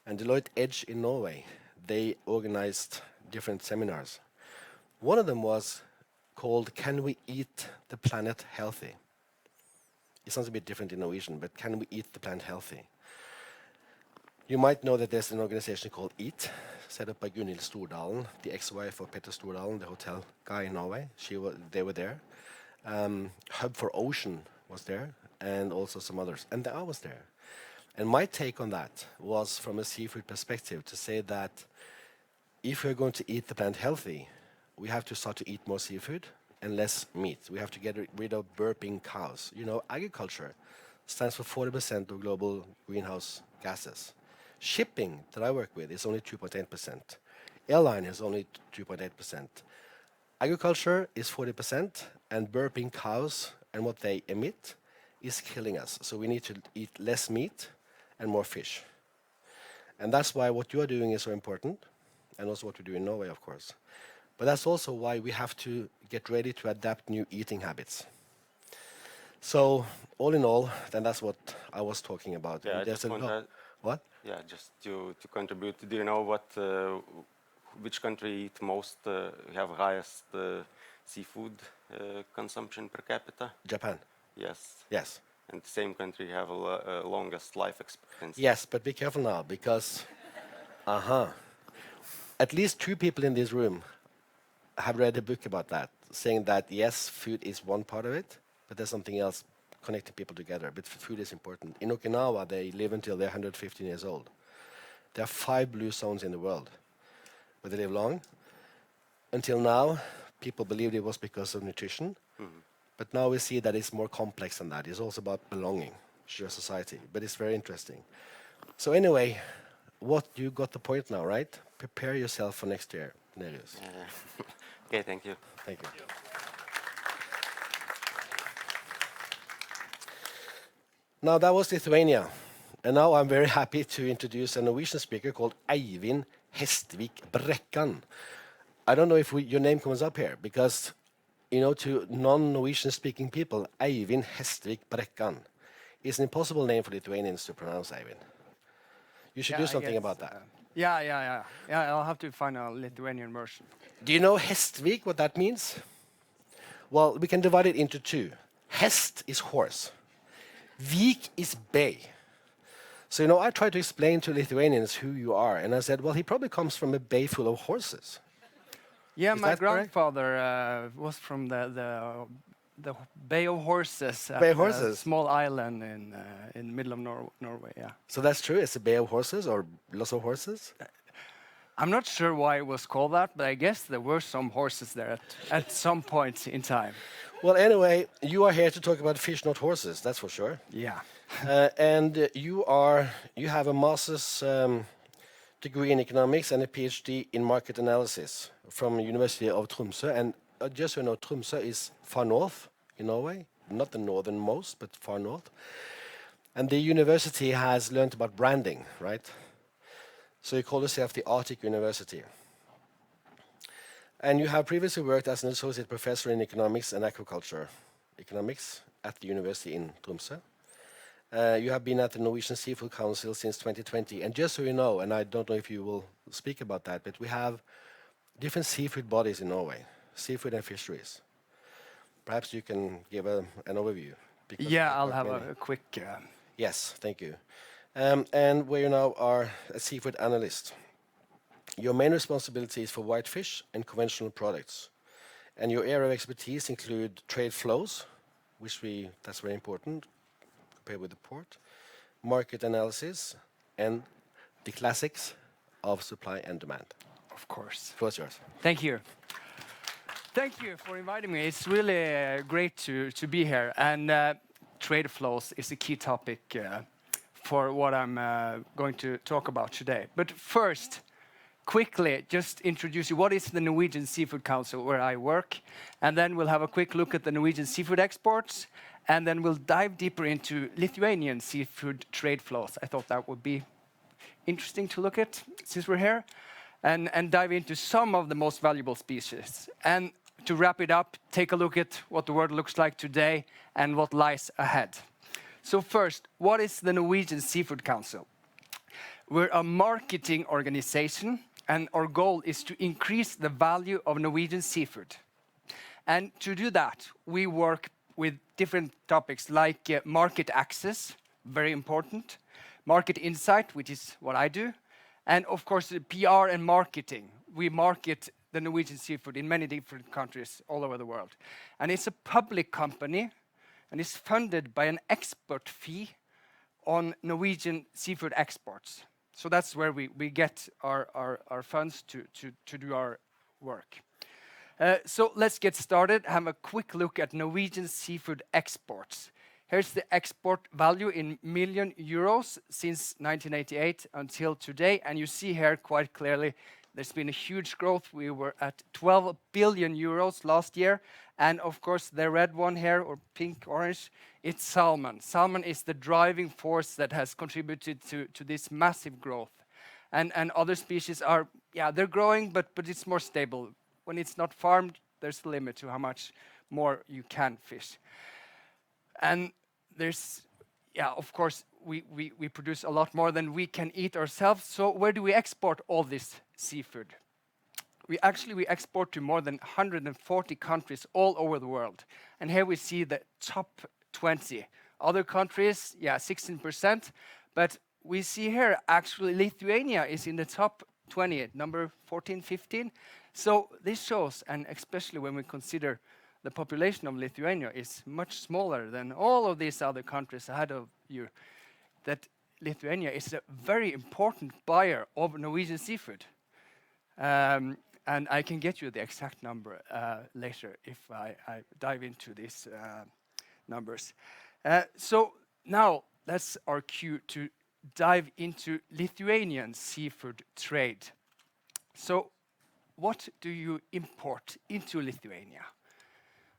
And Deloitte EDGE in Norway, they organized different seminars. One of them was called Can We Eat the Planet Healthy? It sounds a bit different in Norwegian, but can we eat the planet healthy? You might know that there's an organization called EAT, set up by Gunhild Stordalen, the ex-wife of Petter Stordalen, the hotel guy in Norway. They were there. Hub for Ocean was there, and also some others. And I was there. And my take on that was from a seafood perspective to say that if we're going to eat the planet healthy, we have to start to eat more seafood and less meat. We have to get rid of burping cows. You know, agriculture stands for 40% of global greenhouse gases. Shipping that I work with is only 2.8%. Airline is only 2.8%. Agriculture is 40%, and burping cows and what they emit is killing us. So we need to eat less meat and more fish. And that's why what you are doing is so important, and also what we do in Norway, of course. But that's also why we have to get ready to adapt new eating habits. So all in all, then that's what I was talking about. Yeah, There's a lot. What? Yeah, just to contribute. Do you know which country eat most, have highest seafood consumption per capita? Japan. Yes. Yes. And the same country have a longest life expectancy. Yes, but be careful now, because at least 2 people in this room have read a book about that, saying that yes, food is one part of it, but there's something else connecting people together. But food is important. In Okinawa, they live until they're 115 years old. There are 5 blue zones in the world where they live long. Until now, people believed it was because of nutrition, but now we see that it's more complex than that. It's also about belonging to your society, but it's very interesting. So anyway, you got the point now, right? Prepare yourself for next year, Nerijus. Okay, thank you. Thank you. Now that was Lithuania, and now I'm very happy to introduce a Norwegian speaker called Eivind Hestvik Brækkan. I don't know if your name comes up here, because, you know, to non-Norwegian speaking people, Eivind Hestvik Brækkan is an impossible name for Lithuanians to pronounce, Eivind. You should do something about that. Yeah, I'll have to find a Lithuanian version. Do you know Hestvik, what that means? Well, we can divide it into 2. Hest is horse. Vik is bay. So, you know, I tried to explain to Lithuanians who you are, and I said, well, he probably comes from a bay full of horses. Yeah, Is my that correct? grandfather was from the Bay of Horses. Bay of a Horses? small island in the middle of Norway, yeah. So that's true? It's a bay of horses or lots of horses? I'm not sure why it was called that, but I guess there were some horses there at some point in time. Well, anyway, you are here to talk about fish, not horses, that's for sure. Yeah. And you have a master's degree in economics and a PhD in market analysis from University of Tromsø. And just so you know, Tromsø is far north in Norway, not the northernmost, but far north. And the university has learned about branding, right? So you call yourself the Arctic University. And you have previously worked as an associate professor in economics and aquaculture economics at the university in Tromsø. You have been at the Norwegian Seafood Council since 2020. And just so you know, and I don't know if you will speak about that, but we have different seafood bodies in Norway, seafood and fisheries. Perhaps you can give an overview. Yeah, I'll have a quick... Yes, thank you. And where you now are a seafood analyst. Your main responsibility is for whitefish and conventional products. And your area of expertise include trade flows, that's very important, compared with the port, market analysis, and the classics of supply and demand. Of course. The floor is yours. Thank you. Thank you for inviting me. It's really great to be here. And trade flows is a key topic for what I'm going to talk about today. But first, quickly, just introduce you. What is the Norwegian Seafood Council, where I work? And then we'll have a quick look at the Norwegian seafood exports. And then we'll dive deeper into Lithuanian seafood trade flows. I thought that would be interesting to look at since we're here. And dive into some of the most valuable species. And to wrap it up, take a look at what the world looks like today and what lies ahead. So first, what is the Norwegian Seafood Council? We're a marketing organization, and our goal is to increase the value of Norwegian seafood. And to do that, we work with different topics like market access, very important, market insight, which is what I do, and of course, PR and marketing. We market the Norwegian seafood in many different countries all over the world. And it's a public company, and it's funded by an export fee on Norwegian seafood exports. So that's where we get our funds to do our work. So let's get started. Have a quick look at Norwegian seafood exports. Here's the export value in million euros since 1988 until today. And you see here quite clearly there's been a huge growth. We were at 12 billion euros last year. And of course, the red one here, or pink, orange, it's salmon. Salmon is the driving force that has contributed to this massive growth. And other species are, yeah, they're growing, but it's more stable. When it's not farmed, there's a limit to how much more you can fish. And there's, yeah, of course, we produce a lot more than we can eat ourselves. So where do we export all this seafood? We export to more than 140 countries all over the world. And here we see the top 20. Other countries, yeah, 16%. But we see here, actually, Lithuania is in the top 20, number 14, 15. So this shows, and especially when we consider the population of Lithuania is much smaller than all of these other countries ahead of you, that Lithuania is a very important buyer of Norwegian seafood. And I can get you the exact number later if I dive into these numbers. So now that's our cue to dive into Lithuanian seafood trade. So what do you import into Lithuania?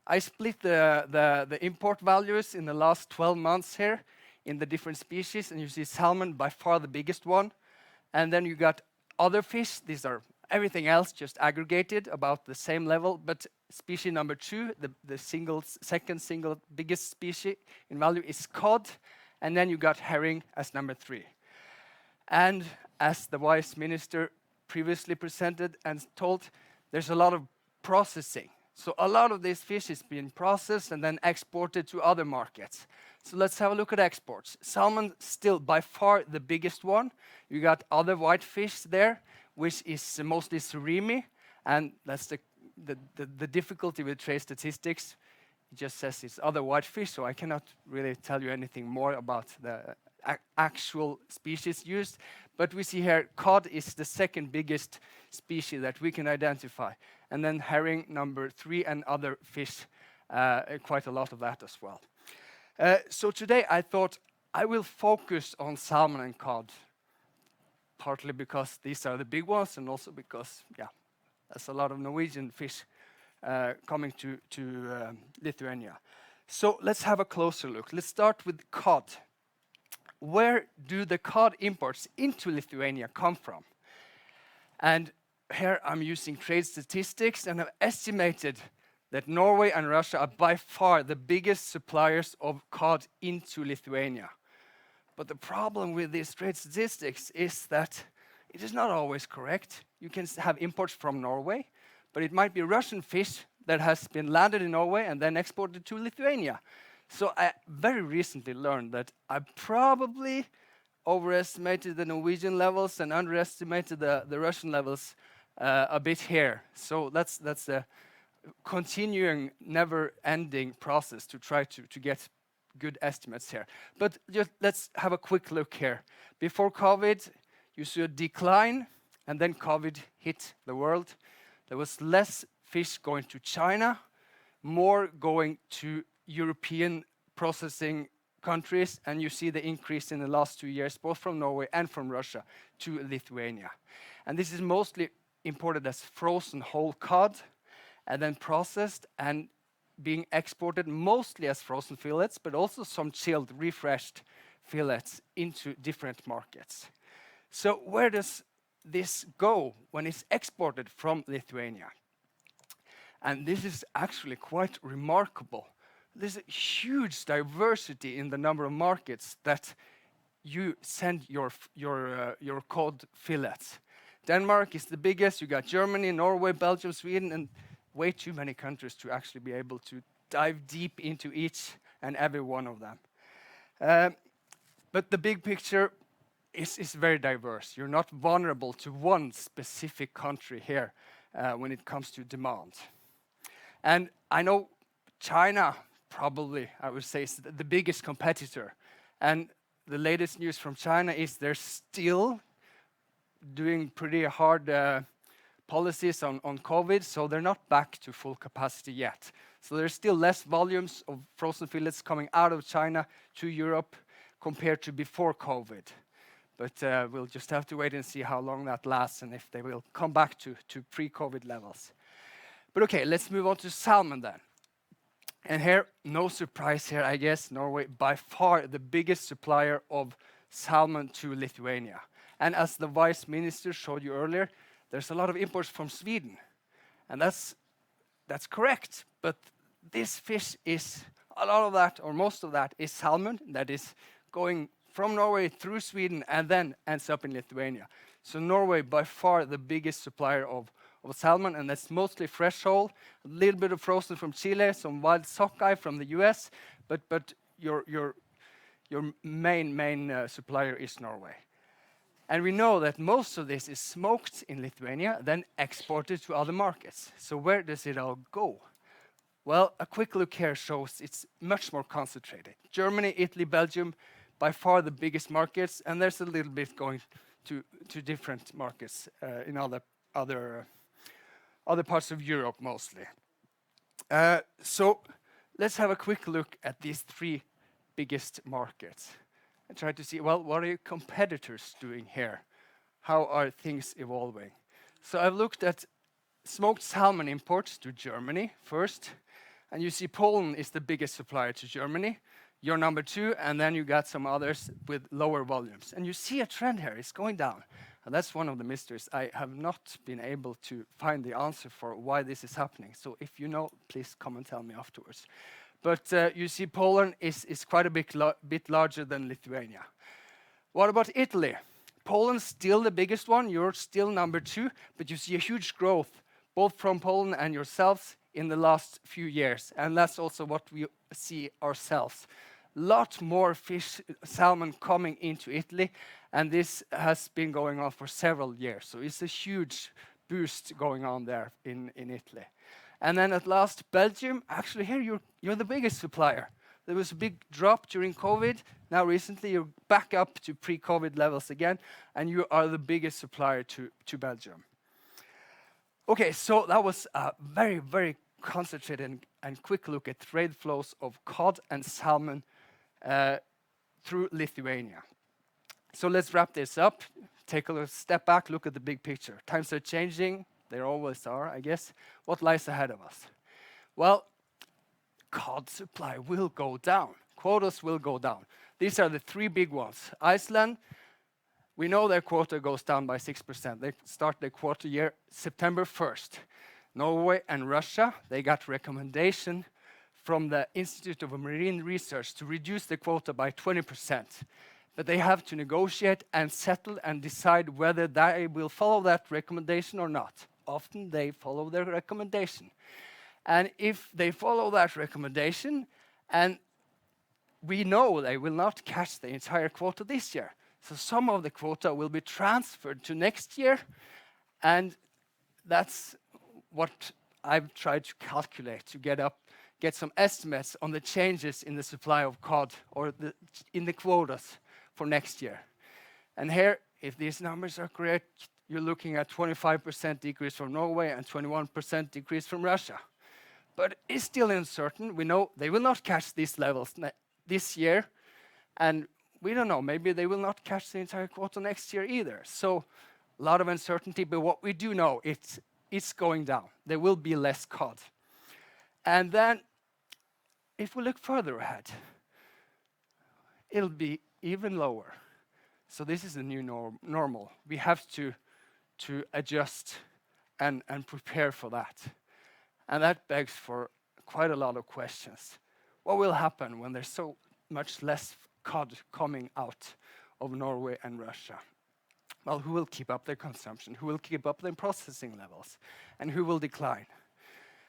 I split the import values in the last 12 months here in the different species, and you see salmon by far the biggest one. And then you got other fish. These are everything else just aggregated about the same level, but species number 2, the second single biggest species in value is cod, and then you got herring as number 3. And as the wise minister previously presented and told, there's a lot of processing. So a lot of this fish is being processed and then exported to other markets. So let's have a look at exports. Salmon still by far the biggest one. You got other white fish there, which is mostly surimi, and that's the difficulty with trade statistics. It just says it's other white fish, so I cannot really tell you anything more about the actual species used. But we see here cod is the second biggest species that we can identify, and then herring number 3 and other fish, quite a lot of that as well. So today I thought I will focus on salmon and cod, partly because these are the big ones, and also because, yeah, there's a lot of Norwegian fish coming to Lithuania. So let's have a closer look. Let's start with cod. Where do the cod imports into Lithuania come from? And here I'm using trade statistics, and I've estimated that Norway and Russia are by far the biggest suppliers of cod into Lithuania. But the problem with these trade statistics is that it is not always correct. You can have imports from Norway, but it might be Russian fish that has been landed in Norway and then exported to Lithuania. So I very recently learned that I probably overestimated the Norwegian levels and underestimated the Russian levels a bit here. So that's a continuing, never-ending process to try to get good estimates here. But just let's have a quick look here. Before COVID, you saw a decline, and then COVID hit the world. There was less fish going to China, more going to European processing countries, and you see the increase in the last 2 years, both from Norway and from Russia to Lithuania. And this is mostly imported as frozen whole cod, and then processed and being exported mostly as frozen fillets, but also some chilled, refreshed fillets into different markets. So where does this go when it's exported from Lithuania? And this is actually quite remarkable. There's a huge diversity in the number of markets that you send your cod fillets. Denmark is the biggest. You got Germany, Norway, Belgium, Sweden, and way too many countries to actually be able to dive deep into each and every one of them. But the big picture is very diverse. You're not vulnerable to one specific country here when it comes to demand. And I know China probably, I would say, is the biggest competitor. And the latest news from China is they're still doing pretty hard policies on COVID, so they're not back to full capacity yet. So there's still less volumes of frozen fillets coming out of China to Europe compared to before COVID. But we'll just have to wait and see how long that lasts and if they will come back to pre-COVID levels. But okay, let's move on to salmon then. And here, no surprise here, I guess, Norway by far the biggest supplier of salmon to Lithuania. And as the vice minister showed you earlier, there's a lot of imports from Sweden. And that's correct, but this fish is, a lot of that, or most of that, is salmon that is going from Norway through Sweden and then ends up in Lithuania. So Norway by far the biggest supplier of salmon, and that's mostly fresh whole, a little bit of frozen from Chile, some wild sockeye from the US, but your main supplier is Norway. And we know that most of this is smoked in Lithuania, then exported to other markets. So where does it all go? Well, a quick look here shows it's much more concentrated. Germany, Italy, Belgium, by far the biggest markets, and there's a little bit going to different markets in other parts of Europe mostly. So let's have a quick look at these three biggest markets and try to see, well, what are your competitors doing here? How are things evolving? So I've looked at smoked salmon imports to Germany first, and you see Poland is the biggest supplier to Germany. You're number 2, and then you got some others with lower volumes. And you see a trend here, it's going down. And that's one of the mysteries. I have not been able to find the answer for why this is happening. So if you know, please come and tell me afterwards. But you see Poland is quite a bit larger than Lithuania. What about Italy? Poland's still the biggest one. You're still number 2, but you see a huge growth, both from Poland and yourselves in the last few years. And that's also what we see ourselves. Lot more fish, salmon coming into Italy, and this has been going on for several years. So it's a huge boost going on there in Italy. And then at last, Belgium. Actually, here you're the biggest supplier. There was a big drop during COVID. Now recently, you're back up to pre-COVID levels again, and you are the biggest supplier to Belgium. Okay, so that was a very, very concentrated and quick look at trade flows of cod and salmon through Lithuania. So let's wrap this up, take a step back, look at the big picture. Times are changing, they always are, I guess. What lies ahead of us? Well, cod supply will go down. Quotas will go down. These are the 3 big ones. Iceland, we know their quota goes down by 6%. They start their quota year September 1st. Norway and Russia, they got recommendation from the Institute of Marine Research to reduce the quota by 20%. But they have to negotiate and settle and decide whether they will follow that recommendation or not. Often they follow their recommendation. And if they follow that recommendation, and we know they will not catch the entire quota this year, so some of the quota will be transferred to next year, and that's what I've tried to calculate to get some estimates on the changes in the supply of cod or in the quotas for next year. And here, if these numbers are correct, you're looking at 25% decrease from Norway and 21% decrease from Russia. But it's still uncertain. We know they will not catch these levels this year, And we don't know, maybe they will not catch the entire quota next year either. So a lot of uncertainty, but what we do know, it's going down. There will be less cod. And then if we look further ahead, it'll be even lower. So this is the new normal. We have to adjust and prepare for that. And that begs for quite a lot of questions. What will happen when there's so much less cod coming out of Norway and Russia? Well, who will keep up their consumption? Who will keep up their processing levels? And who will decline?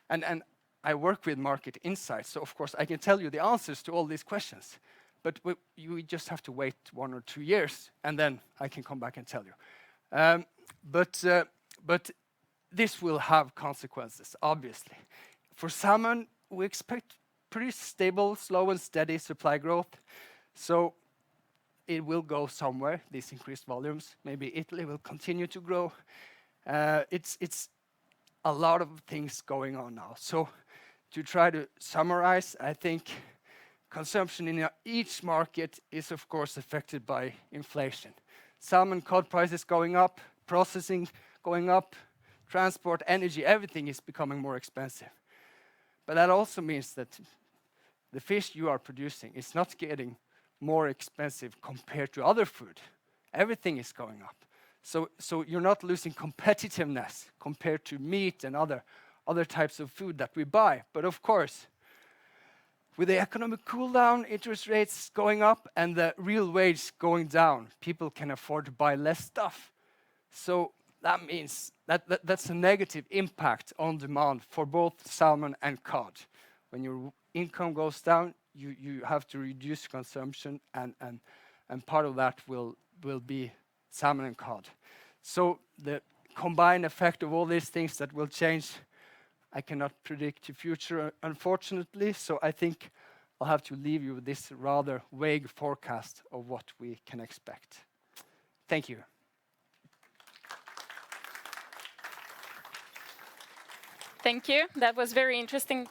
And I work with market insights, so of course I can tell you the answers to all these questions. But you just have to wait 1 or 2 years, and then I can come back and tell you. But this will have consequences, obviously. For salmon, we expect pretty stable, slow and steady supply growth. So it will go somewhere, these increased volumes. Maybe Italy will continue to grow. It's a lot of things going on now. So to try to summarize, I think consumption in each market is of course affected by inflation. Salmon, cod prices going up, processing going up, transport, energy, everything is becoming more expensive. But that also means that the fish you are producing is not getting more expensive compared to other food. Everything is going up. So you're not losing competitiveness compared to meat and other types of food that we buy. But of course, with the economic cool down, interest rates going up and the real wage going down, people can afford to buy less stuff. So that means that's a negative impact on demand for both salmon and cod. When your income goes down, you have to reduce consumption, and part of that will be salmon and cod. So the combined effect of all these things that will change, I cannot predict the future, unfortunately. So I think I'll have to leave you with this rather vague forecast of what we can expect. Thank you. Thank you. That was very interesting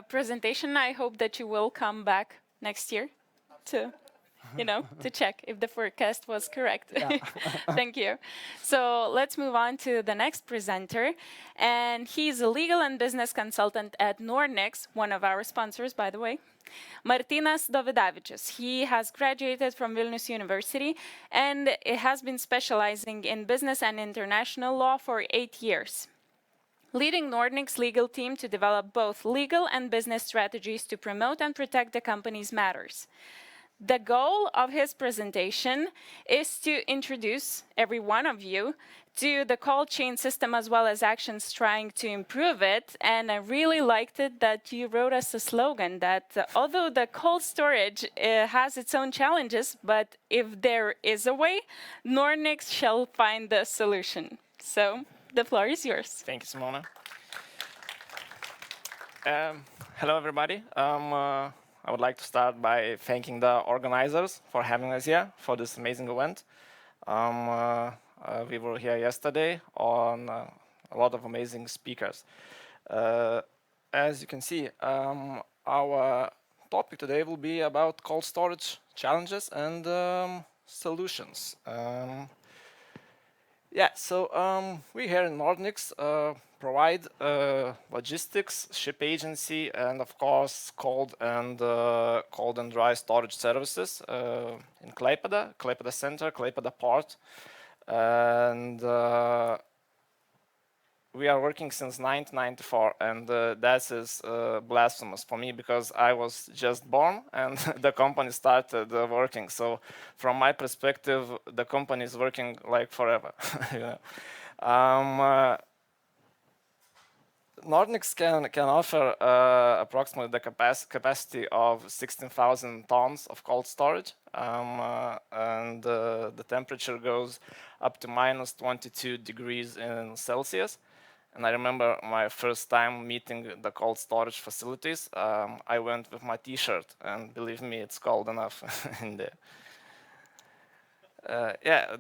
presentation. I hope that you will come back next year to, to check if the forecast was correct. Yeah. Thank you. So let's move on to the next presenter. And he's a legal and business consultant at Nordnix, one of our sponsors, by the way. Martynas Dovidavičius. He has graduated from Vilnius University and has been specializing in business and international law for 8 years, leading Nordnix legal team to develop both legal and business strategies to promote and protect the company's matters. The goal of his presentation is to introduce every one of you to the cold chain system as well as actions trying to improve it. And I really liked it that you wrote us a slogan that although the cold storage has its own challenges, but if there is a way, Nordnix shall find the solution. So the floor is yours. Thank you, Simona. Hello, everybody. I would like to start by thanking the organizers for having us here for this amazing event. We were here yesterday on a lot of amazing speakers. As you can see, our topic today will be about cold storage challenges and solutions. We here in Nordnix provide logistics, ship agency, and of course cold and dry storage services in Klaipėda Center, Klaipėda Port, and we are working since 1994, and that is blasphemous for me because I was just born and the company started working. So from my perspective, the company is working like forever. Nordnix can offer approximately the capacity of 16,000 tons of cold storage, and the temperature goes up to minus 22 degrees in Celsius. And I remember my first time meeting the cold storage facilities. I went with my T-shirt, and believe me, it's cold enough in there.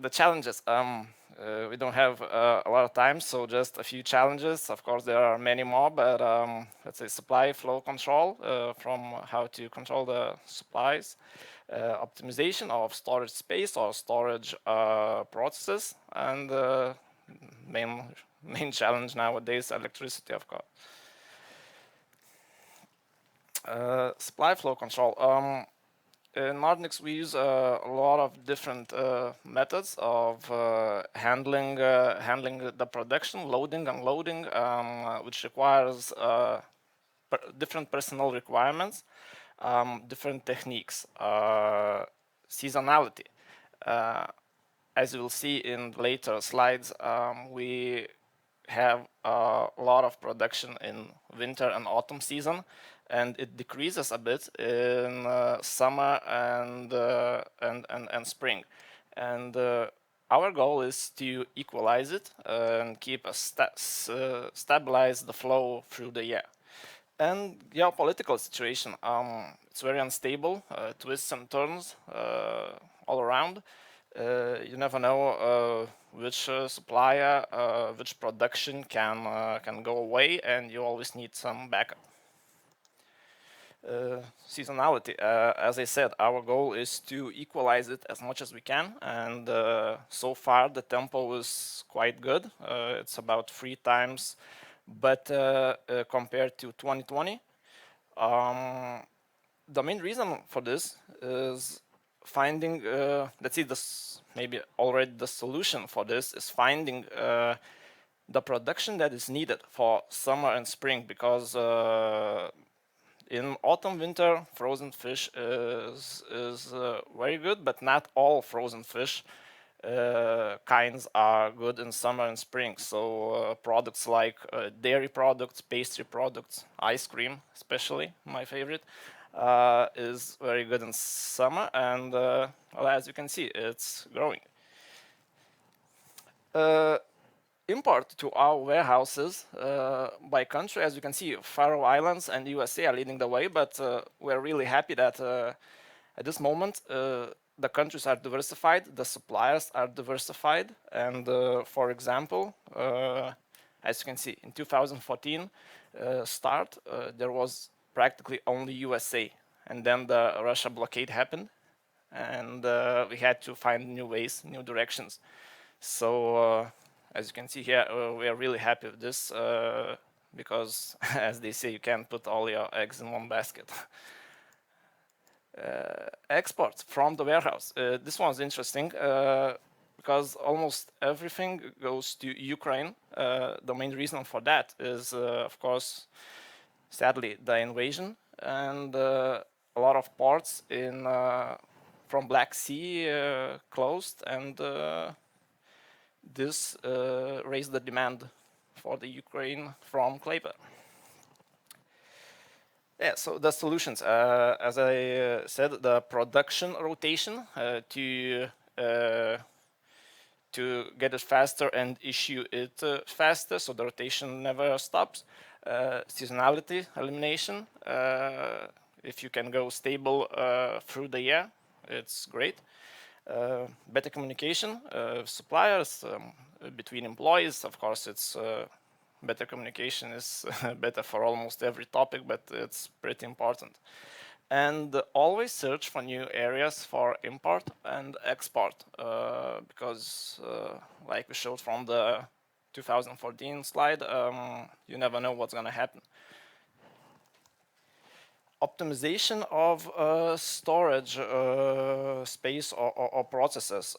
The challenges. We don't have a lot of time, so just a few challenges. Of course, there are many more, but let's say supply flow control, from how to control the supplies. optimization of storage space or storage processes, and main challenge nowadays, electricity, of course. Supply flow control. In Nordnix, we use a lot of different methods of handling the production, loading, unloading, which requires different personnel requirements, different techniques, seasonality. As you will see in later slides, we have a lot of production in winter and autumn season, and it decreases a bit in summer and spring. And our goal is to equalize it and keep stabilize the flow through the year. And geopolitical situation, it's very unstable, twists and turns all around. You never know which supplier, which production can go away, and you always need some backup. Seasonality, as I said, our goal is to equalize it as much as we can, and so far the tempo is quite good. It's about 3 times, but compared to 2020. The main reason for this is finding, let's see, this maybe already the solution for this is finding the production that is needed for summer and spring, because in autumn, winter, frozen fish is very good, but not all frozen fish kinds are good in summer and spring. So products like dairy products, pastry products, ice cream, especially my favorite, is very good in summer, and well, as you can see, it's growing. Import to our warehouses by country, as you can see, Faroe Islands and USA are leading the way, but we're really happy that at this moment the countries are diversified, the suppliers are diversified, and for example, as you can see, in 2014 there was practically only USA, and then the Russia blockade happened, and we had to find new ways, new directions. So as you can see here, we are really happy with this because, as they say, you can't put all your eggs in one basket. Exports from the warehouse. This one's interesting because almost everything goes to Ukraine. The main reason for that is, of course, sadly, the invasion, and a lot of ports from Black Sea closed, and this raised the demand for the Ukraine from Klaipėda. Yeah, so the solutions, as I said, the production rotation to get it faster and issue it faster, so the rotation never stops. Seasonality elimination, if you can go stable through the year, it's great. Better communication, suppliers, between employees, of course, it's better communication is better for almost every topic, but it's pretty important. And always search for new areas for import and export, because like we showed from the 2014 slide, you never know what's going to happen. Optimization of storage space or processes.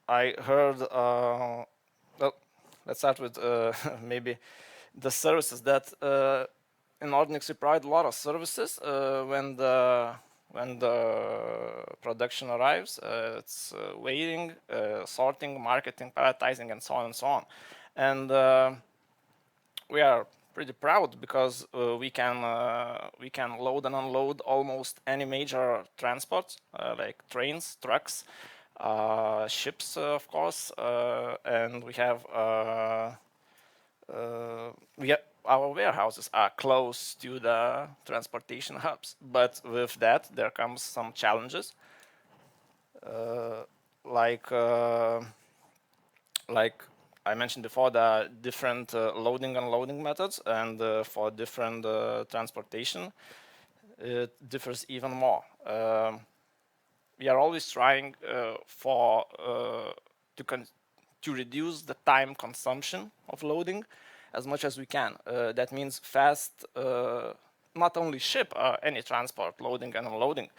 I heard, well, let's start with maybe the services that in Nordnix we provide a lot of services when the production arrives. It's weighing, sorting, marketing, palletizing, and so on and so on. And we are pretty proud because we can load and unload almost any major transport, like trains, trucks, ships, of course, and we have our warehouses are close to the transportation hubs. But with that, there comes some challenges, like I mentioned before, the different loading and unloading methods, and for different transportation, it differs even more. We are always trying to reduce the time consumption of loading as much as we can. That means fast, not only ship, any transport, loading and unloading.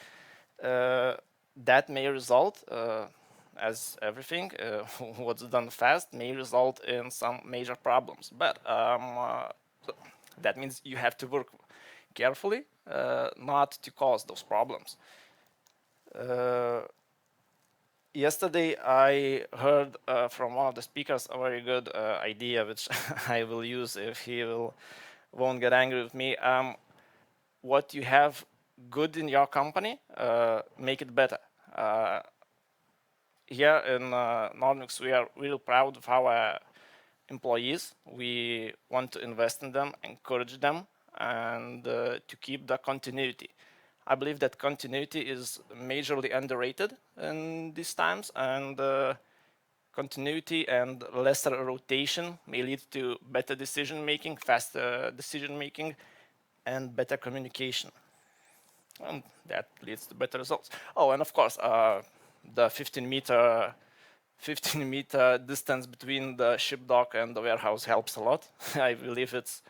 That may result, as everything, what's done fast may result in some major problems. But that means you have to work carefully not to cause those problems. Yesterday, I heard from one of the speakers a very good idea, which I will use if he won't get angry with me. What you have good in your company, make it better. Here in Nordnix, we are really proud of our employees. We want to invest in them, encourage them, and to keep the continuity. I believe that continuity is majorly underrated in these times, and continuity and lesser rotation may lead to better decision making, faster decision making, and better communication. And that leads to better results. Oh, and of course, the 15-meter distance between the ship dock and the warehouse helps a lot. I believe it's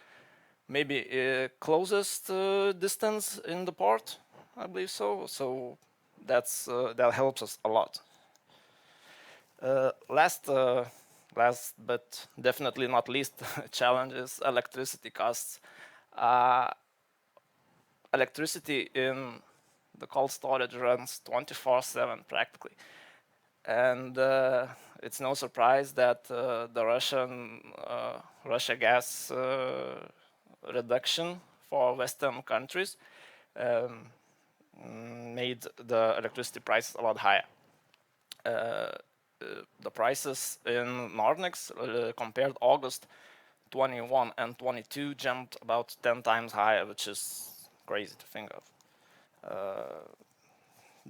maybe closest distance in the port. I believe so. So that helps us a lot. Last but definitely not least challenge is electricity costs. Electricity in the cold storage runs 24/7 practically, and it's no surprise that the Russia gas reduction for Western countries made the electricity prices a lot higher. The prices in Nordnix compared August 21 and 22 jumped about 10 times higher, which is crazy to think of.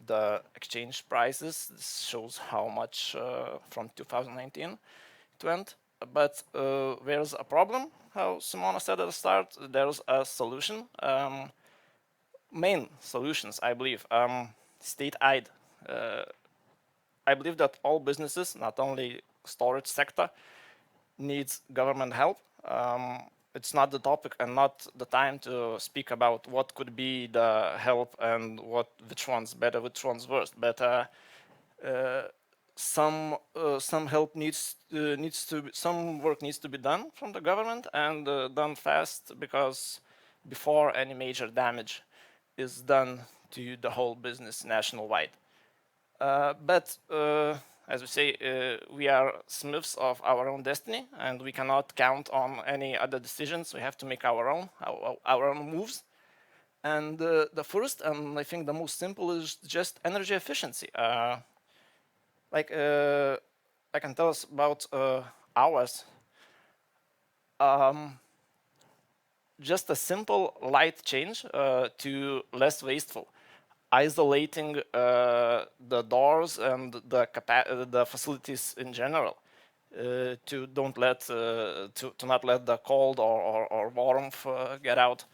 The exchange prices, this shows how much from 2019 it went. But there's a problem, how Simona said at the start, there's a solution. Main solutions, I believe, state-aid. I believe that all businesses, not only storage sector, needs government help. It's not the topic and not the time to speak about what could be the help and which one's better, which one's worse. But some help some work needs to be done from the government and done fast, because before any major damage is done to the whole business nationwide. But as we say, we are smiths of our own destiny, and we cannot count on any other decisions. We have to make our own moves. And the first, and I think the most simple, is just energy efficiency. I can tell us about ours. Just a simple light change to less wasteful. Isolating the doors and the facilities in general to not let the cold or warmth get out.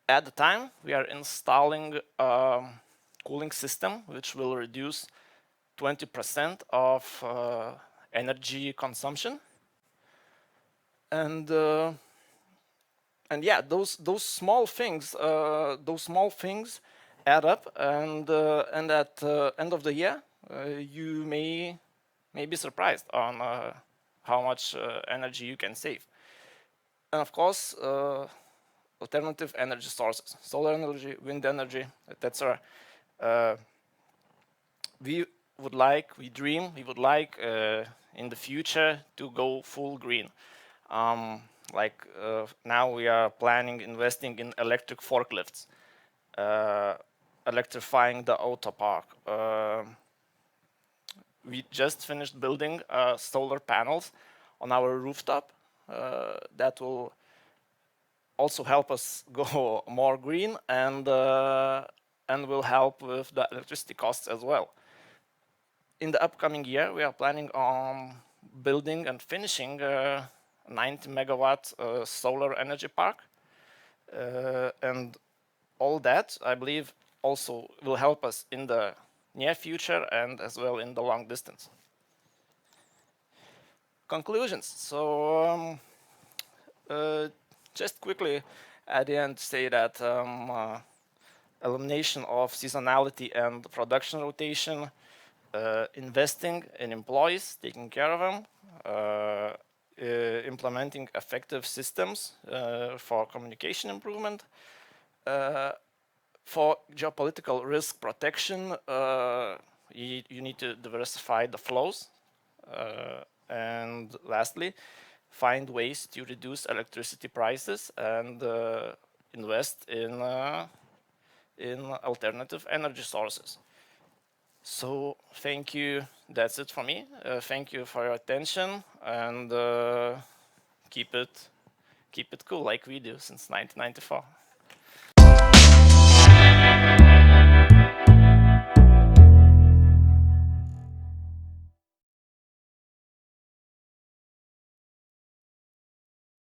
At the time, we are installing a cooling system which will reduce 20% of energy consumption, and yeah, those small things add up, and at the end of the year, you may be surprised on how much energy you can save. And of course, alternative energy sources, solar energy, wind energy, etc. We would like in the future to go full green. Now we are investing in electric forklifts. Electrifying the auto park. We just finished building solar panels on our rooftop. That will also help us go more green, and will help with the electricity costs as well. In the upcoming year, we are planning on building and finishing a 90 megawatt solar energy park, and all that, I believe, also will help us in the near future and as well in the long distance. Conclusions. So just quickly at the end say that elimination of seasonality and production rotation, investing in employees, taking care of them, implementing effective systems for communication improvement, for geopolitical risk protection, you need to diversify the flows. And lastly, find ways to reduce electricity prices and invest in alternative energy sources. So thank you. That's it for me. Thank you for your attention, and keep it cool like we do since 1994.